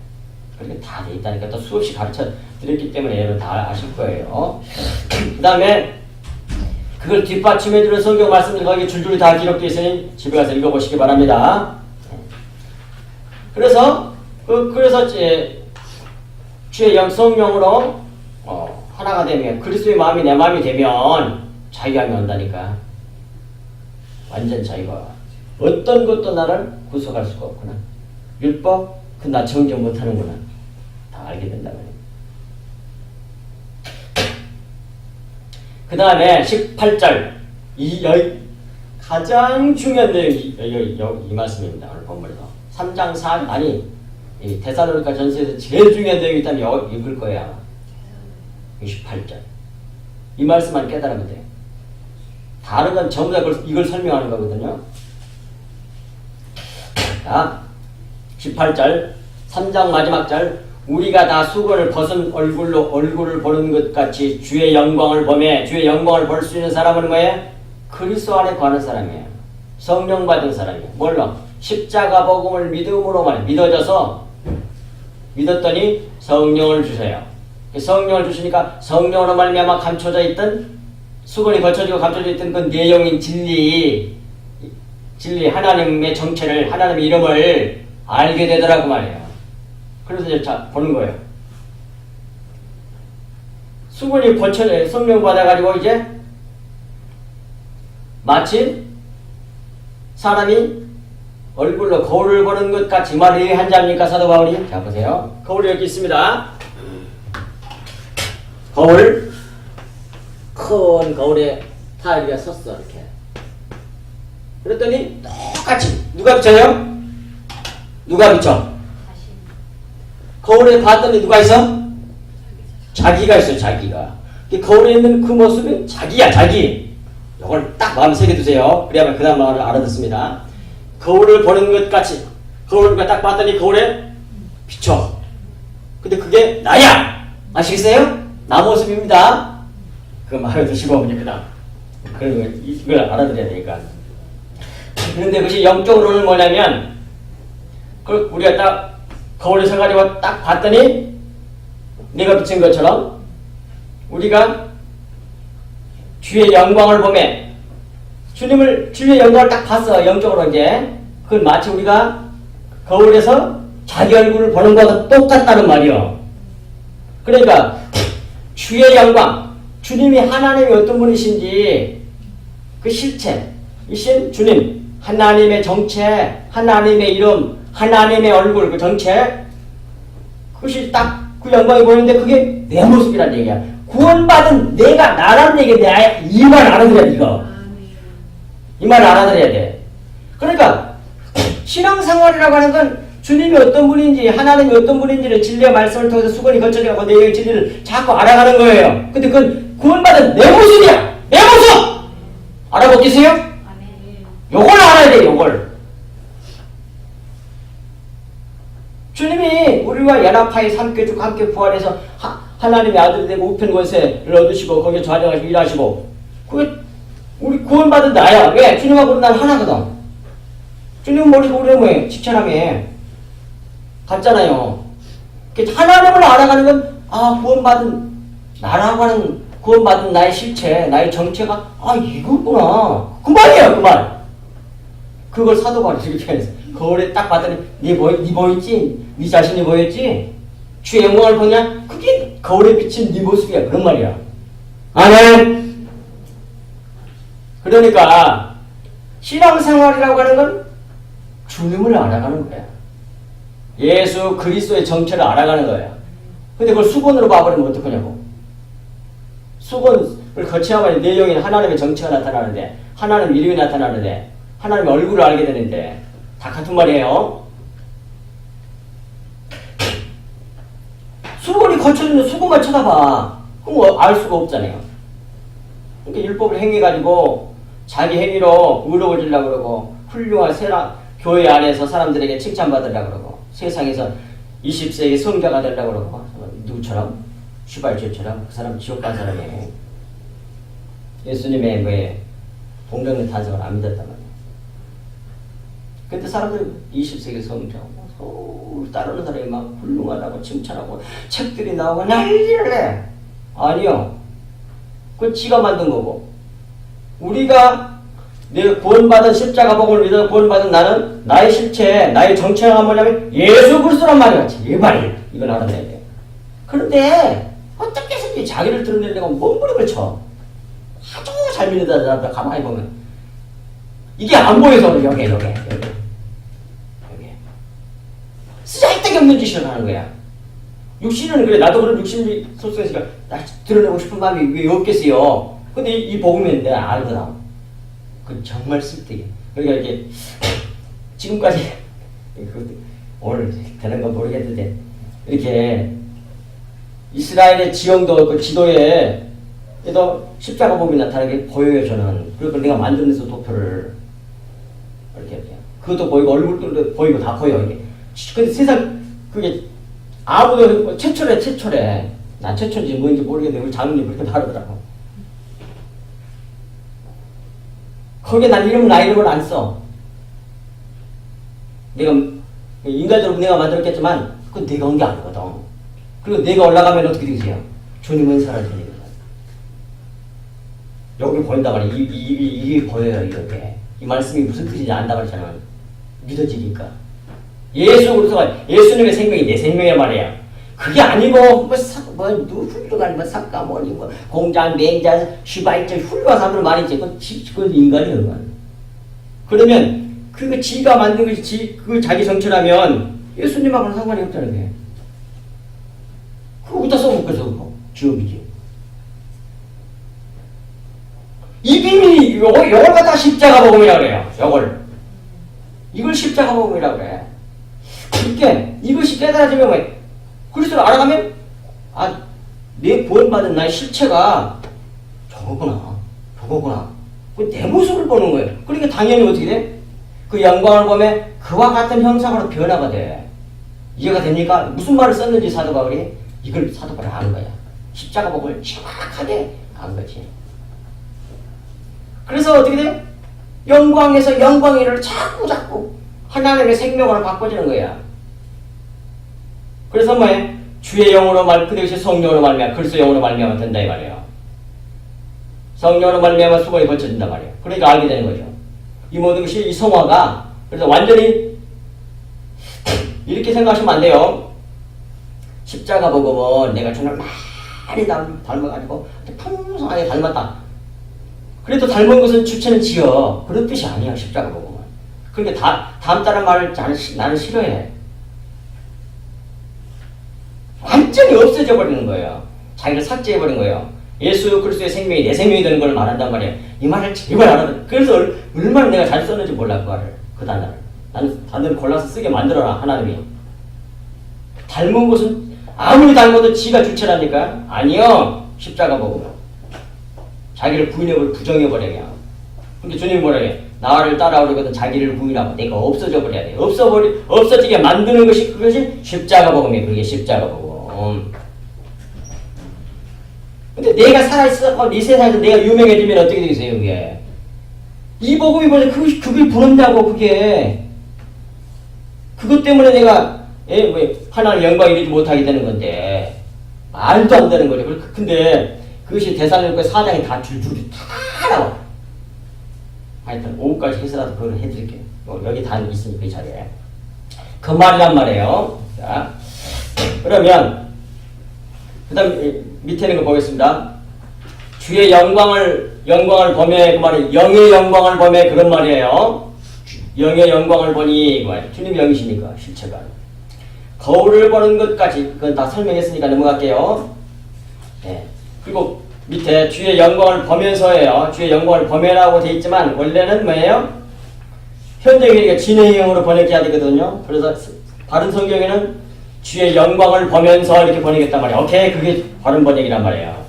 그렇게 다 돼 있다니까. 또 수없이 가르쳐 드렸기 때문에 여러분 다 아실 거예요. 그 다음에 그걸 뒷받침해주는 성경 말씀들 거기 줄줄이 다 기록되어 있으니 집에 가서 읽어보시기 바랍니다. 그래서 주의 영 성령으로 하나가 되면 그리스도의 마음이 내 마음이 되면 자유함이 온다니까. 완전 자유가. 어떤 것도 나를 구속할 수가 없구나. 율법 그 나 정정 못하는구나. 다 알게 된다고 해요. 그 다음에 18절 가장 중요한 내용이 이 말씀입니다. 오늘 본문에서 3장 4 아니 데살로니가 전서에서 제일 중요한 내용이 있다면 읽을 거야. 28절 이 말씀만 깨달으면 돼요. 다른 건 전부 다 이걸 설명하는 거거든요. 자, 18절 3장 마지막 절 우리가 다 수건을 벗은 얼굴을 보는 것 같이 주의 영광을 보매 주의 영광을 볼 수 있는 사람은 뭐예요? 그리스도 안에 거하는 사람이에요. 성령 받은 사람이에요. 뭘로? 십자가 복음을 믿음으로만 믿어져서 믿었더니 성령을 주세요. 성령을 주시니까 성령으로 말미암아 감춰져 있던 수건이 걸쳐지고 감춰져 있던 그 내용인 진리 하나님의 정체를 하나님의 이름을 알게 되더라고 말이에요. 그래서 이제 보는 거예요. 수건이 걸쳐져 성령 받아가지고 이제 마치 사람이 얼굴로 거울을 보는 것 같이 말을 왜 한답니까 사도 바울이? 자 보세요. 거울이 여기 있습니다. 거울 큰 거울에 타일이가 섰어 이렇게. 그랬더니 똑같이 누가 비춰요? 누가 비춰? 거울에 봤더니 누가 있어? 자기가 있어요. 자기가. 거울에 있는 그 모습이 자기야. 자기. 이걸 딱 마음에 새겨두세요. 그래야만 그 다음 말을 알아듣습니다. 거울을 보는 것 같이 거울을 딱 봤더니 거울에 비춰. 근데 그게 나야. 아시겠어요? 나 모습입니다. 그 말을 드시고 그 다음 그런 이걸 알아들어야 되니까. 그런데 그것이 영적으로는 뭐냐면, 그 우리가 딱 거울에 서가지고 딱 봤더니 내가 비친 것처럼 우리가 주의 영광을 보며 주의 영광을 딱 봤어. 영적으로 이제 그건 마치 우리가 거울에서 자기 얼굴을 보는 것과 똑같다는 말이요. 그러니까 주의 영광, 주님이 하나님이 어떤 분이신지 그 실체이신 주님, 하나님의 정체, 하나님의 이름, 하나님의 얼굴, 그 정체, 그것이 딱 그 영광이 보이는데 그게 내 모습이란 얘기야. 구원받은 내가 나라는 얘기야. 이 말 알아들어야 돼, 이거. 이 말 알아들어야 돼. 그러니까 신앙생활이라고 하는 건 주님이 어떤 분인지, 하나님이 어떤 분인지를 진리의 말씀을 통해서 수건이 거쳐져가고 내 진리를 자꾸 알아가는 거예요. 근데 그건 구원받은 내 모습이야. 내 모습! 알아보 계세요? 요걸 알아야 돼, 요걸. 주님이 우리와 연합하여 함께 쭉 함께 부활해서 하나님의 아들이 되고 우편 권세를 얻으시고 거기에 좌정하시고 일하시고 그게 우리 구원받은 나야. 왜? 주님하고 난 하나거든. 주님 머리도 우리 뭐예요? 집처럼에 같잖아요. 하나님을 알아가는 건 구원받은 나라고 하는 구원받은 나의 실체, 나의 정체가 이거구나. 그 말이에요, 그 말. 그걸 사도 바울이 이렇게 해서 거울에 딱 봤더니 네 보였지? 네 자신이 보였지? 주의 영광을 보냐? 그게 거울에 비친 네 모습이야. 그런 말이야. 아멘. 그러니까 신앙생활이라고 하는 건 주님을 알아가는 거야. 예수 그리스도의 정체를 알아가는 거야. 근데 그걸 수건으로 봐버리면 어떡하냐고. 수건을 거쳐야만 내 영에 하나님의 정체가 나타나는데, 하나님의 이름이 나타나는데, 하나님의 얼굴을 알게 되는데, 다 같은 말이에요. 수건이 거쳐지면 수건만 쳐다봐. 그럼 알 수가 없잖아요. 그러니까 율법을 행해가지고 자기 행위로 의로워지려고 그러고, 훌륭한 교회 안에서 사람들에게 칭찬받으려고 그러고, 세상에서 20세기 성자가 되려고 그러고, 누구처럼? 슈발츠처럼 그 사람 지옥 간 사람이에요. 예수님의 뭐에 동정의 탄생을 안 믿었단 말이에요. 근데 사람들이 20세기 성자고 따르는 사람이 막 훌륭하다고 칭찬하고 책들이 나오고 난리를 해. 아니요. 그건 지가 만든 거고. 우리가 내 구원받은 십자가 복음을 믿어 구원받은 나는 나의 실체, 나의 정체가 뭐냐면 예수 그리스도란 말이야. 제발 이걸 알아내야 돼. 그런데 어떻게 해서든지 자기를 드러내려고 몸부림을 쳐. 아주 잘 믿는다 사람들 가만히 보면 이게 안 보여서 여기 쓰잘데기 없는 짓을 하는 거야. 육신은 그래. 나도 그런 육신이 속성이니까 나 드러내고 싶은 마음이 왜 없겠어요. 근데 이 복음은 내가 알거든. 그 정말 쓸데기. 그러니까 이렇게 지금까지 오늘 되는 건 모르겠는데 이렇게 이스라엘의 지형도 그 지도에 또 십자가 복음이 나타나게 보여요. 저는. 그리고 내가 만들면서 도표를 이렇게 그것도 보이고 얼굴도 보이고 다 보여 이게. 근데 세상 그게 아무도 최초래. 난 최초인지 뭔지 모르겠는데 우리 장로님 그렇게 다르더라고. 거기에 난 나 이름을 안 써. 내가 인간적으로 내가 만들었겠지만 그건 내가 한 게 아니거든. 그리고 내가 올라가면 어떻게 되세요? 주님은 사라지니까. 여기 보인다 말이야. 이게 보여요. 이렇게. 이 말씀이 무슨 뜻인지 안다 그랬잖아. 믿어지니까. 예수 그리스도가 예수님의 생명이 내 생명이란 말이야. 그게 아니고 훌륭한 삭가 공장 맹자 슈바이처 훌륭한 사람들 많이 있지. 그건 인간이야. 그러면 그 지가 만든 것이 그 자기 정체라면 예수님하고는 상관이 없다는 게. 그거 어디다 써먹겠어 그거. 지옥이지. 이 비밀이 요걸 갖다 십자가 복음이라고 그래요. 이걸 십자가 복음이라고 그래. 그러니까 이것이 깨달아지면 왜 그리스도를 알아가면 내 구원받은 나의 실체가 저거구나. 그 내 모습을 보는 거예요. 그러니까 당연히 어떻게 돼? 그 영광을 보면 그와 같은 형상으로 변화가 돼. 이해가 됩니까? 무슨 말을 썼는지 사도 바울이 이걸 사도 바울이 아는 거야. 십자가 복음을 정확하게 안 거지. 그래서 어떻게 돼요? 영광에서 영광의 일을 자꾸 하나님의 생명으로 바꿔지는 거야. 그래서 뭐예요? 주의 영으로 그 대신 성령으로 말미암아 그리스도의 영으로 말미암아 된다 이 말이에요. 성령으로 말미암아 수건이 거쳐진단 말이에요. 그러니까 알게 되는 거죠. 이 모든 것이 이 성화가 그래서 완전히 이렇게 생각하시면 안 돼요. 십자가 복음은 내가 정말 많이 닮아가지고 풍성하게 닮았다. 그래도 닮은 것은 주체는 지어. 그런 뜻이 아니야 십자가 복음은. 그러니까 닮다는 말을 나는 싫어해. 완전히 없어져 버리는 거예요. 자기를 삭제해 버린 거예요. 예수 그리스도의 생명이 내 생명이 되는 걸 말한단 말이에요. 이 말을 제발 알아듣. 그래서 얼마나 내가 잘 썼는지 몰라 그 단어를. 나는 단어를 골라서 쓰게 만들어라 하나님이. 닮은 것은 아무리 닮아도 지가 주체라니까. 아니요. 십자가 복음은 자기를 부정해버려야. 근데 주님이 뭐라 해? 나를 따라오려거든 자기를 부인하고 내가 없어져 버려야 돼. 없어지게 만드는 것이 그것이 십자가 복음이에요. 그게 십자가 복음. 근데 내가 살아있어, 이 세상에서 내가 유명해지면 어떻게 되겠어요, 그게? 이 복음이 뭐냐, 그게 부른다고, 그게. 그것 때문에 내가, 하나님 영광 이루지 못하게 되는 건데, 말도 안 되는 거죠. 근데, 그것이 데살로니가 4장에 다 줄줄이 다 나와. 하여튼, 오후까지 해서라도 그걸 해드릴게요. 여기 다 있으니까 이 자리에. 그 말이란 말이에요. 자, 그러면, 그 다음, 밑에 있는 거 보겠습니다. 주의 영광을 보매, 그 말이 영의 영광을 보매, 그런 말이에요. 영의 영광을 보니, 그 말이에요. 주님이 영이시니까, 실체가. 거울을 보는 것까지, 그건 다 설명했으니까 넘어갈게요. 네. 그리고 밑에 주의 영광을 보면서예요. 주의 영광을 보매라고 되어 있지만, 원래는 뭐예요? 현대인에게 진행형으로 번역해야 되거든요. 그래서 다른 성경에는 주의 영광을 보면서 이렇게 번역했단 말이에요. 오케이, 그게 바른 번역이란 말이에요.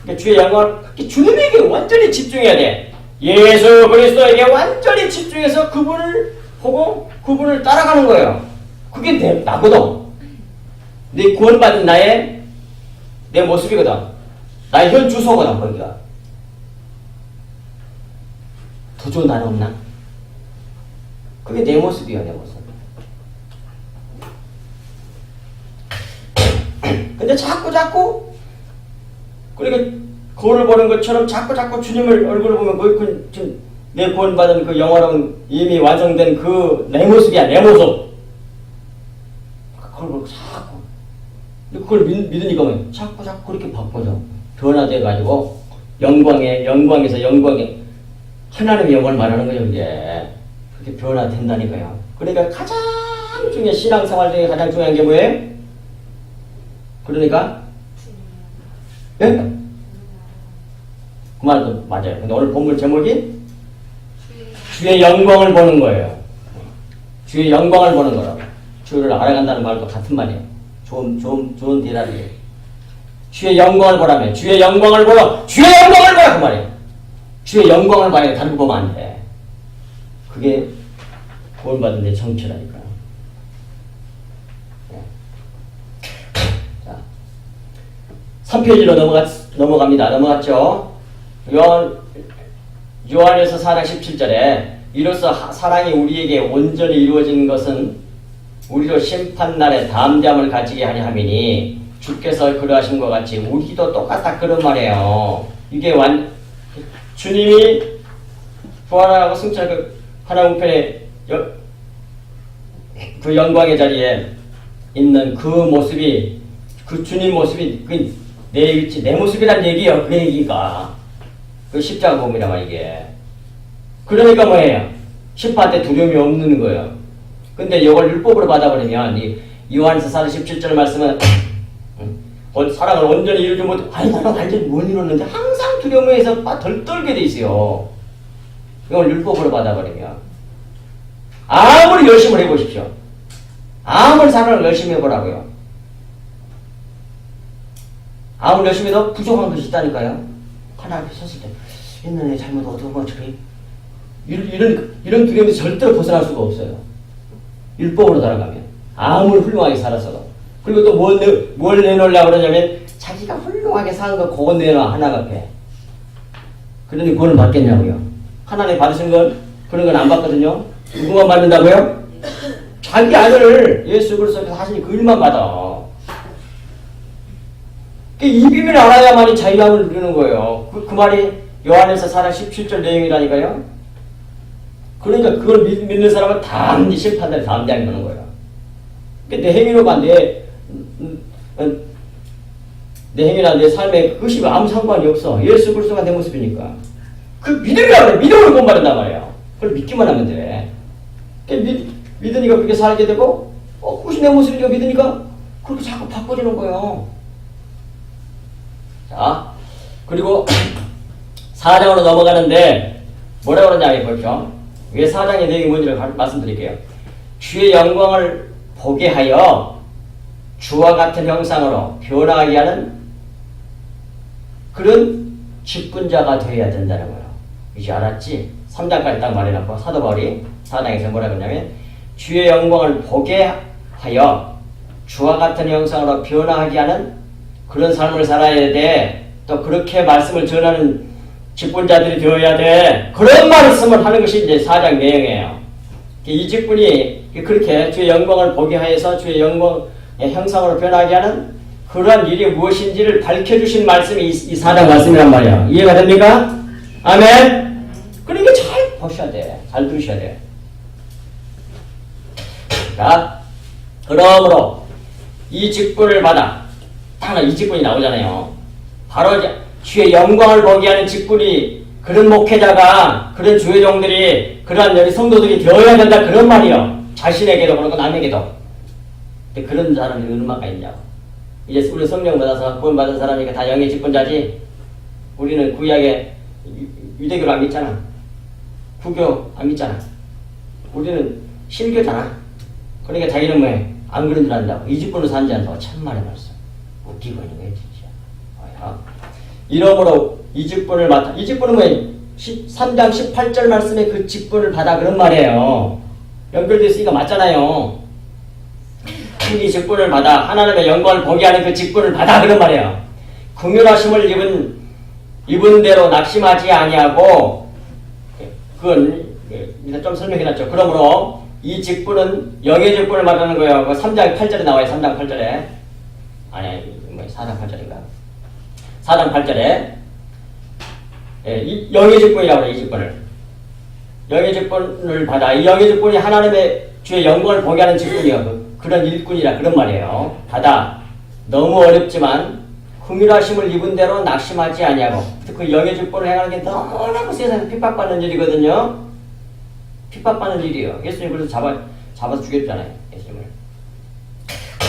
그러니까 주의 영광을 주님에게 완전히 집중해야 돼. 예수 그리스도에게 완전히 집중해서 그분을 보고 그분을 따라가는 거예요. 그게 나거든. 내 구원받은 내 모습이거든. 나의 현 주소거든, 거기가. 더 좋은 단어 없나? 그게 내 모습이야, 내 모습. 근데 자꾸 그러니까 거울을 보는 것처럼 자꾸 주님을 얼굴을 보면 그 내 구원받은 그 영화로운 이미 완성된 그 내 모습이야, 내 모습. 그걸 보고 자꾸 그걸 믿으니까 뭐 자꾸 그렇게 바꿔져 변화돼 가지고 영광에서 영광에 하나님의 영광을 말하는 거죠. 이제 그렇게 변화된다니까요. 그러니까 가장 중요한 신앙생활 중에 가장 중요한 게 뭐예요? 그러니까 예? 그 말도 맞아요. 근데 오늘 본문 제목이 주의 영광을 보는 거예요. 주의 영광을 보는 거라고. 주를 알아간다는 말도 같은 말이에요. 좋은 대답이에요. 주의 영광을 보라며. 주의 영광을 보라. 주의 영광을 보라 그 말이에요. 주의 영광을 봐야 돼. 다른 거 보면 안 돼. 그게 구원받은 데 정체라니까요. 3페이지로 넘어갑니다. 넘어갔죠? 요한에서 4장 17절에 이로써 사랑이 우리에게 온전히 이루어진 것은 우리도 심판날에 담대함을 가지게 하려 함이니 주께서 그러하신 것 같이 우리도 똑같다 그런 말이에요. 이게 주님이 부활하고 승천한 그 하나님 우편에 그 영광의 자리에 있는 그 모습이 그 주님 모습이 내 위치, 내 모습이란 얘기예요. 그 얘기가. 그 십자가 복음이란 말이게. 그러니까 뭐예요? 심판 때 두려움이 없는 거예요. 근데 이걸 율법으로 받아버리면 이 요한에서 4장 17절 말씀은 사랑을 온전히 이루지 못해. 아니 나는 완전히 못 이뤘는데 항상 두려움에서 덜 떨게 돼 있어요. 이걸 율법으로 받아버리면 아무리 열심히 해보십시오. 아무리 사랑을 열심히 해보라고요. 아무리 열심히 해도 부족한 것이 있다니까요. 하나 앞에 섰을 때 옛날에 잘못 어두운 것처럼 이런 두려움에서 절대로 벗어날 수가 없어요. 율법으로 살아가면 아무리 훌륭하게 살았어도. 그리고 또 뭘 내놓으려고 그러냐면 자기가 훌륭하게 사는 거 그거 내놔 하나 앞에. 그런데 구원을 받겠냐고요. 하나님 받으신 건 그런 건 안 받거든요. 누구만 받는다고요? 자기 아들 예수 그리스도께서 하시니 그 일만 받아. 이 비밀을 알아야만이 자유함을 누리는 거예요. 그 말이 요한에서 4장 17절 내용이라니까요. 그러니까 그걸 믿는 사람은 단지 심판대를 담대하게 보는 거예요. 내 행위로가 내 행위나 내 삶에 그것이 아무 상관이 없어. 예수 그리스도가 내 모습이니까. 그 믿음이라고 해. 믿음으로 본받는단 말이에요. 그걸 믿기만 하면 돼. 믿으니까 그렇게 살게 되고, 그것이 내 모습이니까 믿으니까 그렇게 자꾸 바꿔지는 거예요. 자, 그리고 4장으로 넘어가는데 뭐라고 그러냐 보십시오. 위에 4장의 내용이 뭔지를 말씀드릴게요. 주의 영광을 보게 하여 주와 같은 형상으로 변화하게 하는 그런 직분자가 되어야 된다는 거예요. 이제 알았지? 3장까지 딱 말해놓고 사도 바울이 4장에서 뭐라고 했냐면 주의 영광을 보게 하여 주와 같은 형상으로 변화하게 하는 그런 삶을 살아야 돼. 또 그렇게 말씀을 전하는 직분자들이 되어야 돼. 그런 말씀을 하는 것이 이제 4장 내용이에요. 이 직분이 그렇게 주의 영광을 보게 하여서 주의 영광의 형상으로 변하게 하는 그러한 일이 무엇인지를 밝혀주신 말씀이 이 4장 말씀이란 말이에요. 이해가 됩니까? 아멘? 그러니까 잘 보셔야 돼. 잘 들으셔야 돼. 자, 그러므로 이 직분을 받아 하나 이 직분이 나오잖아요. 바로 주의 영광을 보게 하는 직분이 그런 목회자가 그런 주의종들이 그러한 여기 성도들이 되어야 된다 그런 말이요. 자신에게도 그렇고 남에게도. 근데 그런 사람이 얼마나 있냐고. 이제 우리 성령 받아서 구원 받은 사람이니까 다 영의 직분자지. 우리는 구약에 유대교를 안 믿잖아. 구교 안 믿잖아. 우리는 신교잖아. 그러니까 자기는 뭐해? 안 그런 줄 안다고. 이 직분으로 산지 않다고 천만에 말씀. 웃기고 있는 거예요, 진짜. 이러므로 이 직분을 맡아. 이 직분은 뭐예요? 3장 18절 말씀에 그 직분을 받아 그런 말이에요. 연결되어 있으니까 맞잖아요. 이 직분을 받아 하나님의 영광을 보게 하는 그 직분을 받아 그런 말이에요. 긍휼하심을 입은 대로 낙심하지 아니하고 그건 일단 좀 설명해놨죠. 그러므로 이 직분은 영의 직분을 말하는 거예요. 3장 8절에 나와요. 3장 8절에. 아니, 4장 8절인가? 4장 8절에 이 영의 직분이라고 해요. 이 직분을. 영의 직분을 받아. 이 영의 직분이 하나님의 주의 영광을 보게 하는 직분이요. 그런 일꾼이라 그런 말이에요. 받아. 너무 어렵지만 긍휼하심을 입은 대로 낙심하지 아니하고 그 영의 직분을 행하는 게 너무나도 세상에 핍박받는 일이거든요. 핍박받는 일이에요. 예수님 그래서 잡아서 죽였잖아요. 예수님을.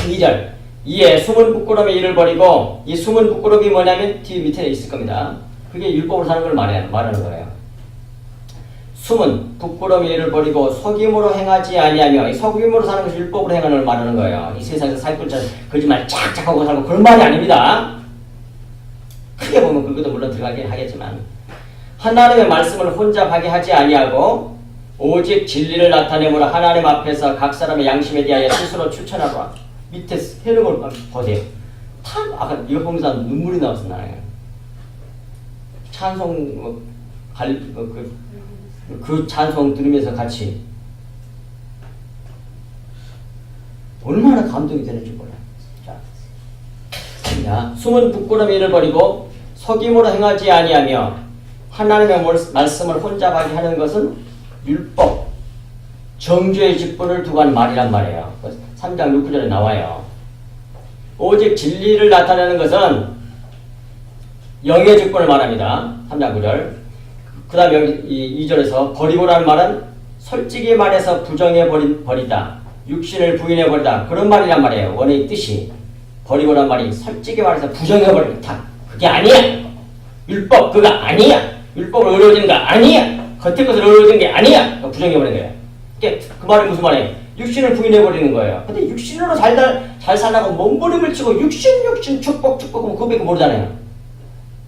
2절. 이에 숨은 부끄러움의 일을 버리고 이 숨은 부끄러움이 뭐냐면 뒤 밑에 있을 겁니다. 그게 율법으로 사는 걸 말하는 거예요. 숨은 부끄러움의 일을 버리고 속임으로 행하지 아니하며 이 속임으로 사는 것이 율법으로 행하는 걸 말하는 거예요. 이 세상에서 사기꾼처럼 거짓말 짝짝하고 살고 그런 말이 아닙니다. 크게 보면 그것도 물론 들어가긴 하겠지만 하나님의 말씀을 혼잡하게 하지 아니하고 오직 진리를 나타내므로 하나님 앞에서 각 사람의 양심에 대하여 스스로 추천하고 밑에 해놓은 걸 보세요. 아까 이거 보면서 눈물이 나왔어 나요. 찬송 그 찬송 들으면서 같이 얼마나 감동이 되는지 몰라요. 자, 숨은 부끄러움의 일을 버리고 속임으로 행하지 아니하며 하나님의 말씀을 혼잡하게 하는 것은 율법, 정죄의 직분을 두고 한 말이란 말이에요. 3장 6구절에 나와요. 오직 진리를 나타내는 것은 영의 직분을 말합니다. 3장 9절. 그 다음에 여기 2절에서 버리고라는 말은 솔직히 말해서 부정해버리다. 육신을 부인해버리다. 그런 말이란 말이에요. 원의 뜻이. 버리고란 말이 솔직히 말해서 부정해버리다. 그게 아니야. 율법 그거 아니야. 율법을 어려워지는 거 아니야. 겉에 것을 어려워지는 게 아니야. 부정해버리는 거예요. 그 말이 무슨 말이에요? 육신을 부인해버리는 거예요. 근데 육신으로 잘 살라고 몸부림을 치고 육신 축복 하면 그거밖에 모르잖아요.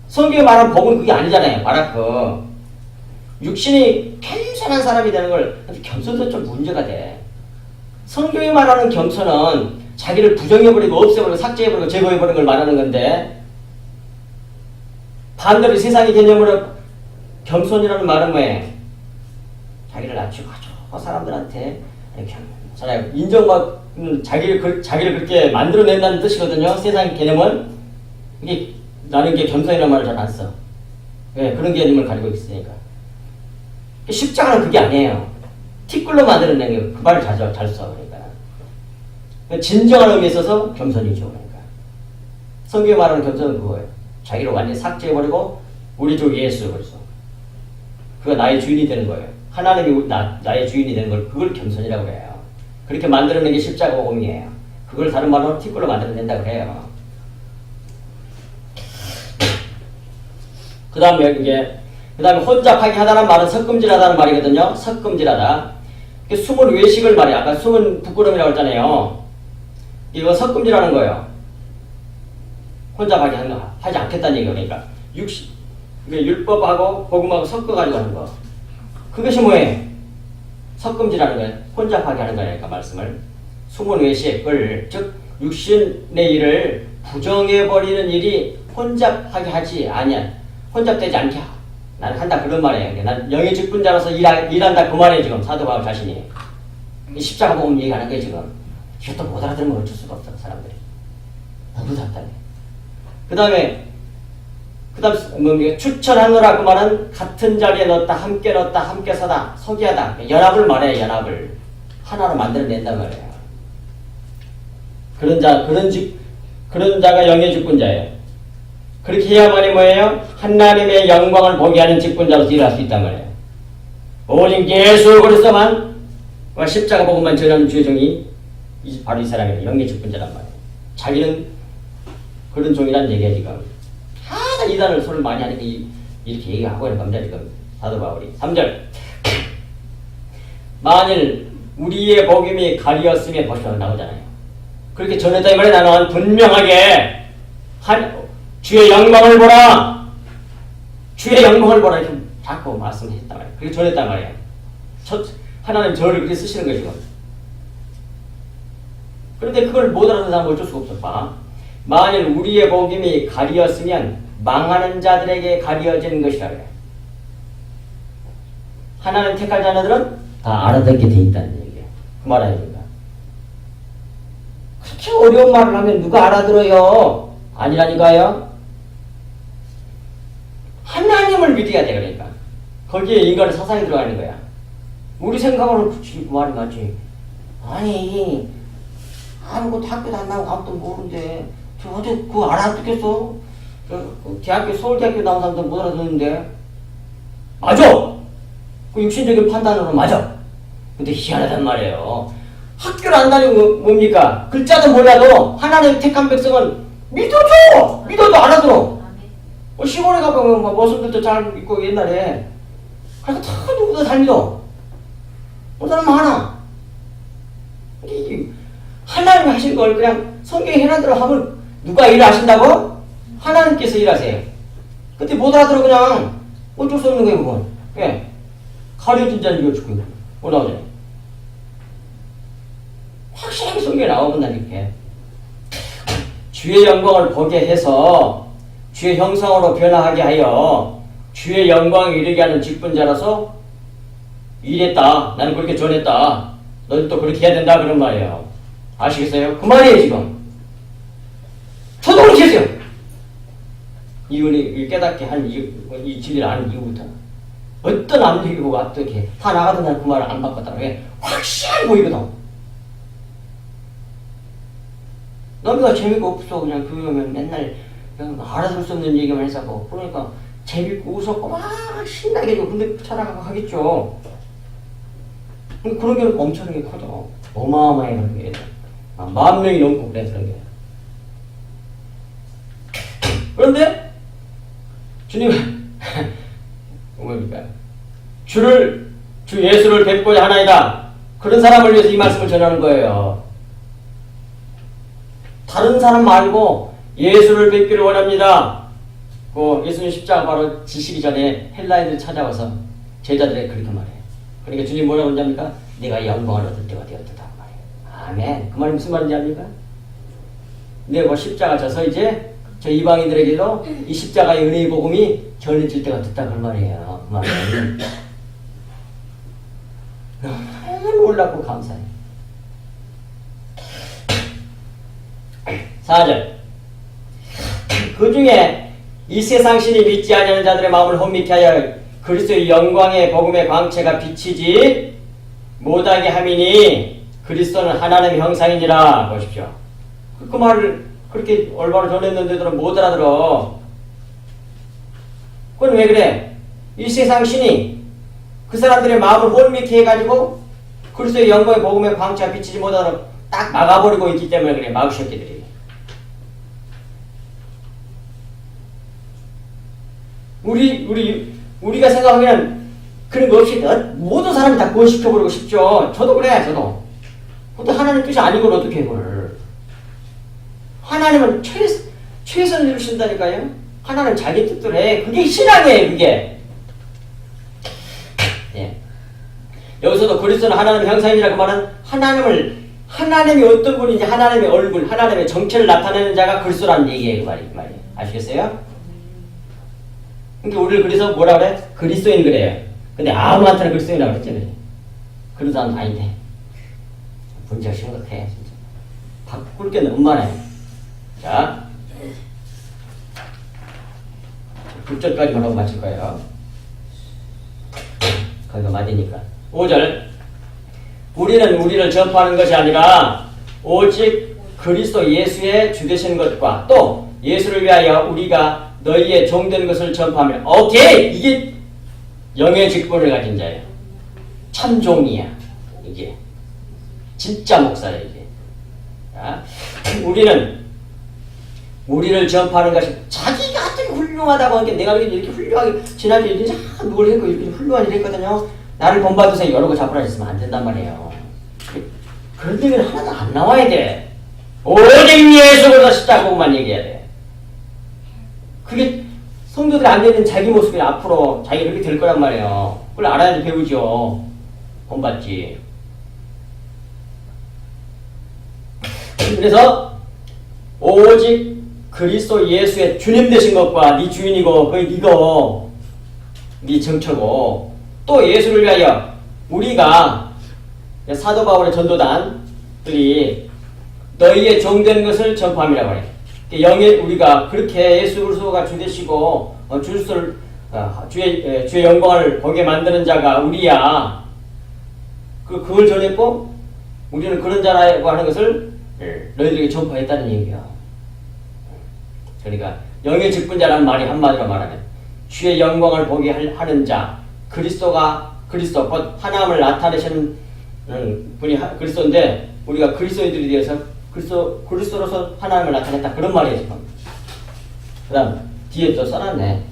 성경에 말하는 복은 그게 아니잖아요. 바라크. 육신이 겸손한 사람이 되는 걸 겸손도 좀 문제가 돼. 성경이 말하는 겸손은 자기를 부정해버리고 없애버리고 삭제해버리고 제거해버리는 걸 말하는 건데 반대로 세상의 개념으로 겸손이라는 말은 뭐예요? 자기를 낮추고 아주 사람들한테 겸손하게 인정받는 자기를 그렇게 만들어낸다는 뜻이거든요. 세상 개념은 이게 나는 게 겸손이라는 말을 잘 안 써. 왜? 그런 개념을 가지고 있으니까. 십자가는 그게 아니에요. 티끌로 만들어낸 게 그 말을 잘 써. 그러니까 진정한 의미에 있어서 겸손이죠. 그러니까 성경에 말하는 겸손은 그거예요. 자기를 완전히 삭제해버리고 우리 주 예수 그래서 그가 나의 주인이 되는 거예요. 하나님이 나의 주인이 되는 걸 그걸 겸손이라고 해요. 그렇게 만들어낸 게 십자가 복음이에요. 그걸 다른 말로 티끌로 만들어낸다고 해요. 그 다음에 혼잡하게 하다는 말은 석금질하다는 말이거든요. 석금질하다. 숨은 외식을 말이야. 아까 숨은 부끄러움이라고 했잖아요. 이거 석금질하는 거예요. 혼잡하게 하지 않겠다는 얘기가 그러니까 율법하고 복음하고 섞어가지고 하는 거. 그것이 뭐예요? 석금질하는 거예요. 혼잡하게 하는 거니까 말씀을. 숨은 외식을 즉 육신의 일을 부정해버리는 일이 혼잡하게 하지 아니야. 혼잡되지 않게 나는 한다 그런 말이에요. 난 영의 직분자로서 일한다 그 말이에요. 지금 사도 바울 자신이 십자가 복음 얘기하는 거예요. 지금 이것도 못 알아들으면 어쩔 수가 없어 사람들이 너무 답답해. 그 다음 뭡니까? 추천하노라 그 말은 같은 자리에 넣었다 함께 넣었다 함께 서다 서기하다 연합을 말해요. 연합을 하나로 만들어낸단 말이에요. 그런 자가 영의 직분자예요. 그렇게 해야만이 뭐예요? 하나님의 영광을 보게 하는 직분자로서 일할 수 있단 말이에요. 오직 예수 그리스도만 십자가 복음만 전하는 주의 종이 바로 이 사람이에요. 영의 직분자란 말이에요. 자기는 그런 종이란 얘기야 지금. 하나 이단을 소리를 많이 하니까 이렇게 얘기하고 있는 겁니다 지금 사도 바울이. 3절 만일 우리의 복음이 가리었으면 보시면 나오잖아요. 그렇게 전했다 이 말에 나는 분명하게 주의 영광을 보라! 주의 영광을 보라! 이렇게 자꾸 말씀했단 말이에요. 그렇게 전했단 말이에요. 하나님 저를 그렇게 쓰시는 거예요, 지금. 그런데 그걸 못 알아듣는 사람은 어쩔 수가 없어. 봐. 만일 우리의 복음이 가리었으면 망하는 자들에게 가리어지는 것이라 그래요. 하나님 택할 자녀들은 다 알아듣게 돼 있다는 얘기예요. 그 말 아닙니까? 그렇게 어려운 말을 하면 누가 알아들어요? 아니라니까요. 하나님을 믿어야 돼. 그러니까 거기에 인간의 사상이 들어가 있는 거야. 우리 생각으로는 그치 그 말이 맞지. 아니 아무것도 학교도 안 나오고 아무것도 모르는데 저 어제 그거 알아듣겠어? 대학교 서울대학교 나온 사람도 못 알아듣는데 맞아. 그 육신적인 판단으로 맞아. 근데 희한하단 말이에요. 학교를 안 다니고 뭡니까? 글자도 몰라도 하나님 택한 백성은 믿어줘. 믿어도 알아들어. 시골에 가보면 모습들도 잘 믿고 옛날에 그래서 다 누구도 잘 믿어. 어느 사람 많아. 하나님이 하신 걸 그냥 성경에 해놓은 대로 하면 누가 일을 하신다고? 하나님께서 일하세요. 근데 못 알아들어 그냥 어쩔 수 없는 거예요 그건. 예. 가려진 자는 이거 죽고 뭐 나오잖아요. 확실하게 성경에 나오면 이렇게 주의 영광을 보게 해서 주의 형상으로 변화하게 하여 주의 영광에 이르게 하는 직분자라서 일했다. 나는 그렇게 전했다. 너는 또 그렇게 해야 된다. 그런 말이에요. 아시겠어요? 그 말이에요 지금. 저도 그렇게 했어요. 이분이 깨닫게 한 이 진리를 아는 이후부터 어떤 암흑이 보고 어떻게 다 나가던 날 그 말을 안 바꿨다. 왜? 확실히 보이거든. 너무가 재미가 없어. 그냥 교회오면 맨날 알아들 수 없는 얘기만 해서 그러니까 재밌고 웃었고 막 신나게 해주고 근데 찾아가고 하겠죠. 그런 게 엄청나게 커져. 어마어마해 그런 게. 10,000명이 넘고 그래 그런 게. 그런데 주님 뭡니까? 주 예수를 뵙고자 하나이다. 그런 사람을 위해서 이 말씀을 전하는 거예요. 다른 사람 말고 예수를 뵙기를 원합니다. 그 예수님 십자가 바로 지시기 전에 헬라인들 찾아와서 제자들에게 그렇게 말해요. 그러니까 주님 뭐라고 하는지 압니까? 내가 영광을 얻을 때가 되었다 말이에요. 아멘. 그 말이 무슨 말인지 압니까? 내가 십자가 져서 이제 저 이방인들에게도 이 십자가의 은혜의 복음이 전해질 때가 됐다 그 말이에요. 그 말은 너무 놀랍고 감사해요. 4절 그 중에 이 세상 신이 믿지 아니하는 자들의 마음을 혼미케 하여 그리스도의 영광의 복음의 광채가 비치지 못하게 함이니 그리스도는 하나님의 형상이니라. 보십시오. 그 말을 그렇게 올바로 전했는데도 못 알아들어. 그건 왜 그래? 이 세상 신이 그 사람들의 마음을 혼미케 해가지고 그리스도의 영광의 복음의 광채가 비치지 못하도록 딱 막아버리고 있기 때문에 그래. 마귀새끼들이. 우리가 생각하면 그런 거 없이 모든 사람이 다 구원시켜버리고 싶죠. 저도 그래, 저도. 근데 하나님 뜻이 아니고는 어떻게 해, 그걸. 하나님은 최선을 이루신다니까요. 하나님 자기 뜻대로 해. 그게 신앙이에요, 그게. 예. 여기서도 그리스도는 하나님의 형상이라고 말은 하나님이 어떤 분인지 하나님의 얼굴, 하나님의 정체를 나타내는 자가 그리스도라는 얘기예요, 그 말이에요. 아시겠어요? 그러니까 우리를 그래서 뭐라 그래? 그리스도인 그래요. 근데 아무한테나 그리스도인이라고 그랬잖아요. 그런 사람 아닌데. 문제가 심각해, 진짜. 바꿀 게 너무 많아요. 자. 6절까지만 하고 마칠 거예요. 거기가 맞으니까. 5절. 우리는 우리를 전파하는 것이 아니라 오직 그리스도 예수의 주되신 것과 또 예수를 위하여 우리가 너희의 종된 것을 전파하며. 오케이! 이게 영의 직분을 가진 자예요. 참종이야. 이게. 진짜 목사예요, 이게. 자, 우리를 전파하는 것이 자기가 되게 훌륭하다고 하니까 내가 이렇게 훌륭하게 지난주에 이렇게 누굴 했고 이렇게 훌륭한 일을 했거든요. 나를 본받으세요. 이러고 자꾸라 있으면 안 된단 말이에요. 그런 얘기는 하나도 안 나와야 돼. 오직 예수보다 십자가만 얘기해야 돼. 그게 성도들이 안 되는 자기 모습이 앞으로 자기가 그렇게 될 거란 말이에요. 그걸 알아야지 배우죠. 본받지. 그래서 오직 그리스도 예수의 주님 되신 것과 네 주인이고 거의 네거 네 정처고 또 예수를 위하여 우리가 사도 바울의 전도단들이 너희의 종된 것을 전파함이라고 해. 영의 우리가 그렇게 예수 그리스도가 주 되시고 주의 영광을 보게 만드는 자가 우리야. 그걸 전했고 우리는 그런 자라고 하는 것을 너희들에게 전파했다는 얘기야. 그러니까 영의 직분자라는 말이 한마디로 말하면 주의 영광을 보게 하는 자, 그리스도 곧 하나님을 나타내시는 분이 그리스도인데 우리가 그리스도인들에 대해서 그리스도로서 하나님을 나타냈다. 그런 말이에요, 지금. 그 다음, 뒤에 또 써놨네.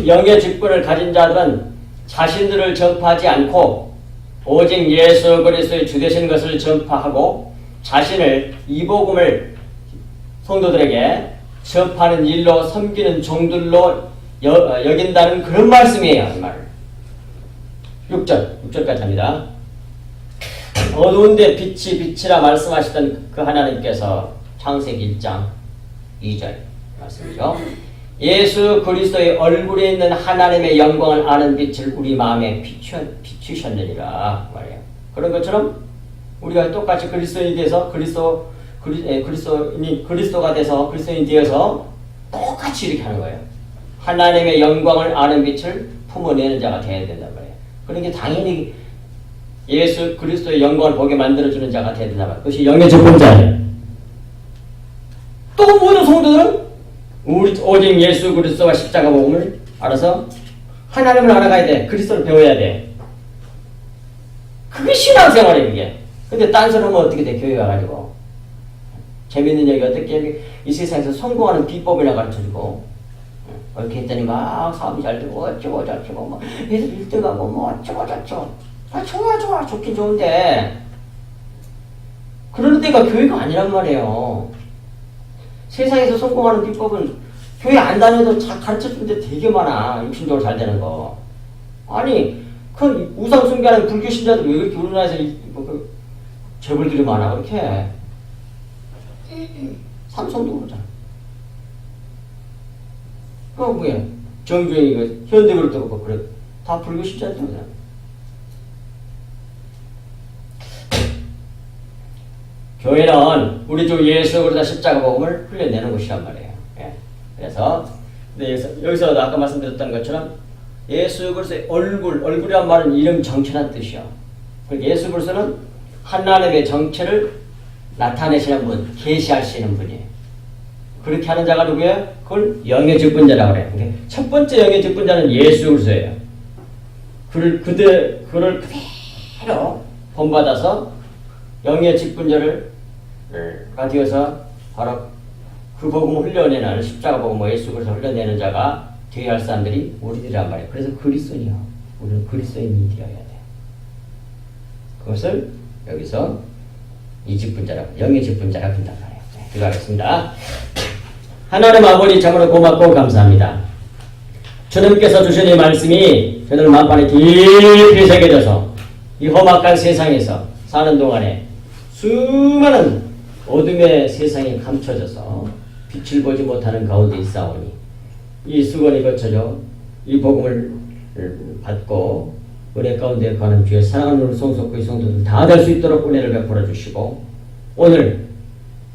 영의 직분을 가진 자들은 자신들을 전파하지 않고 오직 예수 그리스도의 주 되신 것을 전파하고 자신을 이 복음을 성도들에게 전파하는 일로 섬기는 종들로 여긴다는 그런 말씀이에요. 이 말을. 6절까지 합니다. 어두운데 빛이라 말씀하시던 그 하나님께서 창세기 1장 2절 말씀이죠. 예수 그리스도의 얼굴에 있는 하나님의 영광을 아는 빛을 우리 마음에 비추셨느니라 말이에요. 그런 것처럼 우리가 똑같이 그리스도인이 돼서 그리스도가 돼서 그리스도인이 되어서 똑같이 이렇게 하는 거예요. 하나님의 영광을 아는 빛을 품어내는 자가 되어야 된단 말이에요. 그러니까 당연히 예수 그리스도의 영광을 보게 만들어주는 자가 되어야 된단 말이에요. 그것이 영의 적분자예요. 또 모든 성도들은 오직 예수 그리스도와 십자가 복음을 알아서 하나님을 알아가야 돼. 그리스도를 배워야 돼. 그게 신앙생활이에요, 그게. 근데 딴 소리 하면 어떻게 돼, 교회 와가지고. 재밌는 얘기 어떻게 이 세상에서 성공하는 비법이나 가르쳐주고 이렇게 했더니 막 사업이 잘 되고 어쩌고 저쩌고 뭐 애들 1등하고 뭐 어쩌고 저쩌고 좋아 좋긴 좋은데 그런 데가 교회가 아니란 말이에요. 세상에서 성공하는 비법은 교회 안 다녀도 가르쳐주는 데 되게 많아. 육신적으로 잘 되는 거. 아니 그 우상 숭배하는 불교 신자들 왜 그렇게 우리나라에서 재벌들이 많아 그렇게. 삼성도 그러잖아. 그거 뭐야? 정주행이 그 현대그룹도 그렇고 그래 다 불교 쉽지 않다고 생각. 교회는 우리 주 예수 그리스도 십자가 복음을 흘려내는 곳이란 말이에요. 예. 그래서 근데 여기서 아까 말씀드렸던 것처럼 예수 그리스도의 얼굴이란 말은 이름 정체란 뜻이요. 예수 그리스도는 하나님의 정체를 나타내시는 분, 계시하시는 분이에요. 그렇게 하는 자가 누구예요? 그걸 영의 직분자라고 그래요. 그러니까 첫 번째 영의 직분자는 예수 그리스도예요. 그를 그대로 본받아서 영의 직분자를 되어서 바로 그 복음을 흘려내는 십자가 복음을 예수 그리스도 흘려내는 자가 되어야 할 사람들이 우리들이란 말이에요. 그래서 그리스도인이요. 우리는 그리스도인이 되어야 돼요. 그것을 여기서 이 직분자라고, 영의 직분자라고 한단 말이에요. 네, 들어가겠습니다. 하나님 아버지 참으로 고맙고 감사합니다. 주님께서 주신 이 말씀이 저들 만판에 깊이 새겨져서 이 험악한 세상에서 사는 동안에 수많은 어둠의 세상에 감춰져서 빛을 보지 못하는 가운데 있사오니 이 수건이 거쳐져 이 복음을 받고 은혜 가운데 가는 주의 사랑하는 우리 성속의 성도들 다 될 수 있도록 은혜를 베풀어 주시고 오늘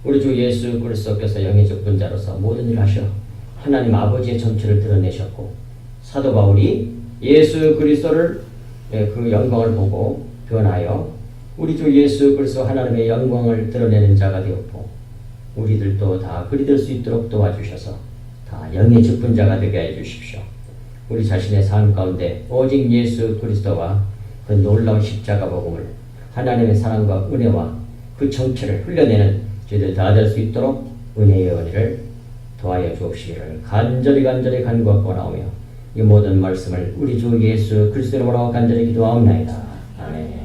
우리 주 예수 그리스도께서 영의 직분자로서 모든 일을 하셔 하나님 아버지의 정체를 드러내셨고 사도 바울이 예수 그리스도를 그 영광을 보고 변하여 우리 주 예수 그리스도 하나님의 영광을 드러내는 자가 되었고 우리들도 다 그리 될 수 있도록 도와주셔서 다 영의 직분자가 되게 해주십시오. 우리 자신의 삶 가운데 오직 예수 그리스도와 그 놀라운 십자가 복음을 하나님의 사랑과 은혜와 그 정체를 흘려내는 저희들 다 될 수 있도록 은혜의 은혜를 더하여 주옵시기를 간절히 간구하고 나오며 이 모든 말씀을 우리 주 예수 그리스도로 간절히 기도하옵나이다. 아멘.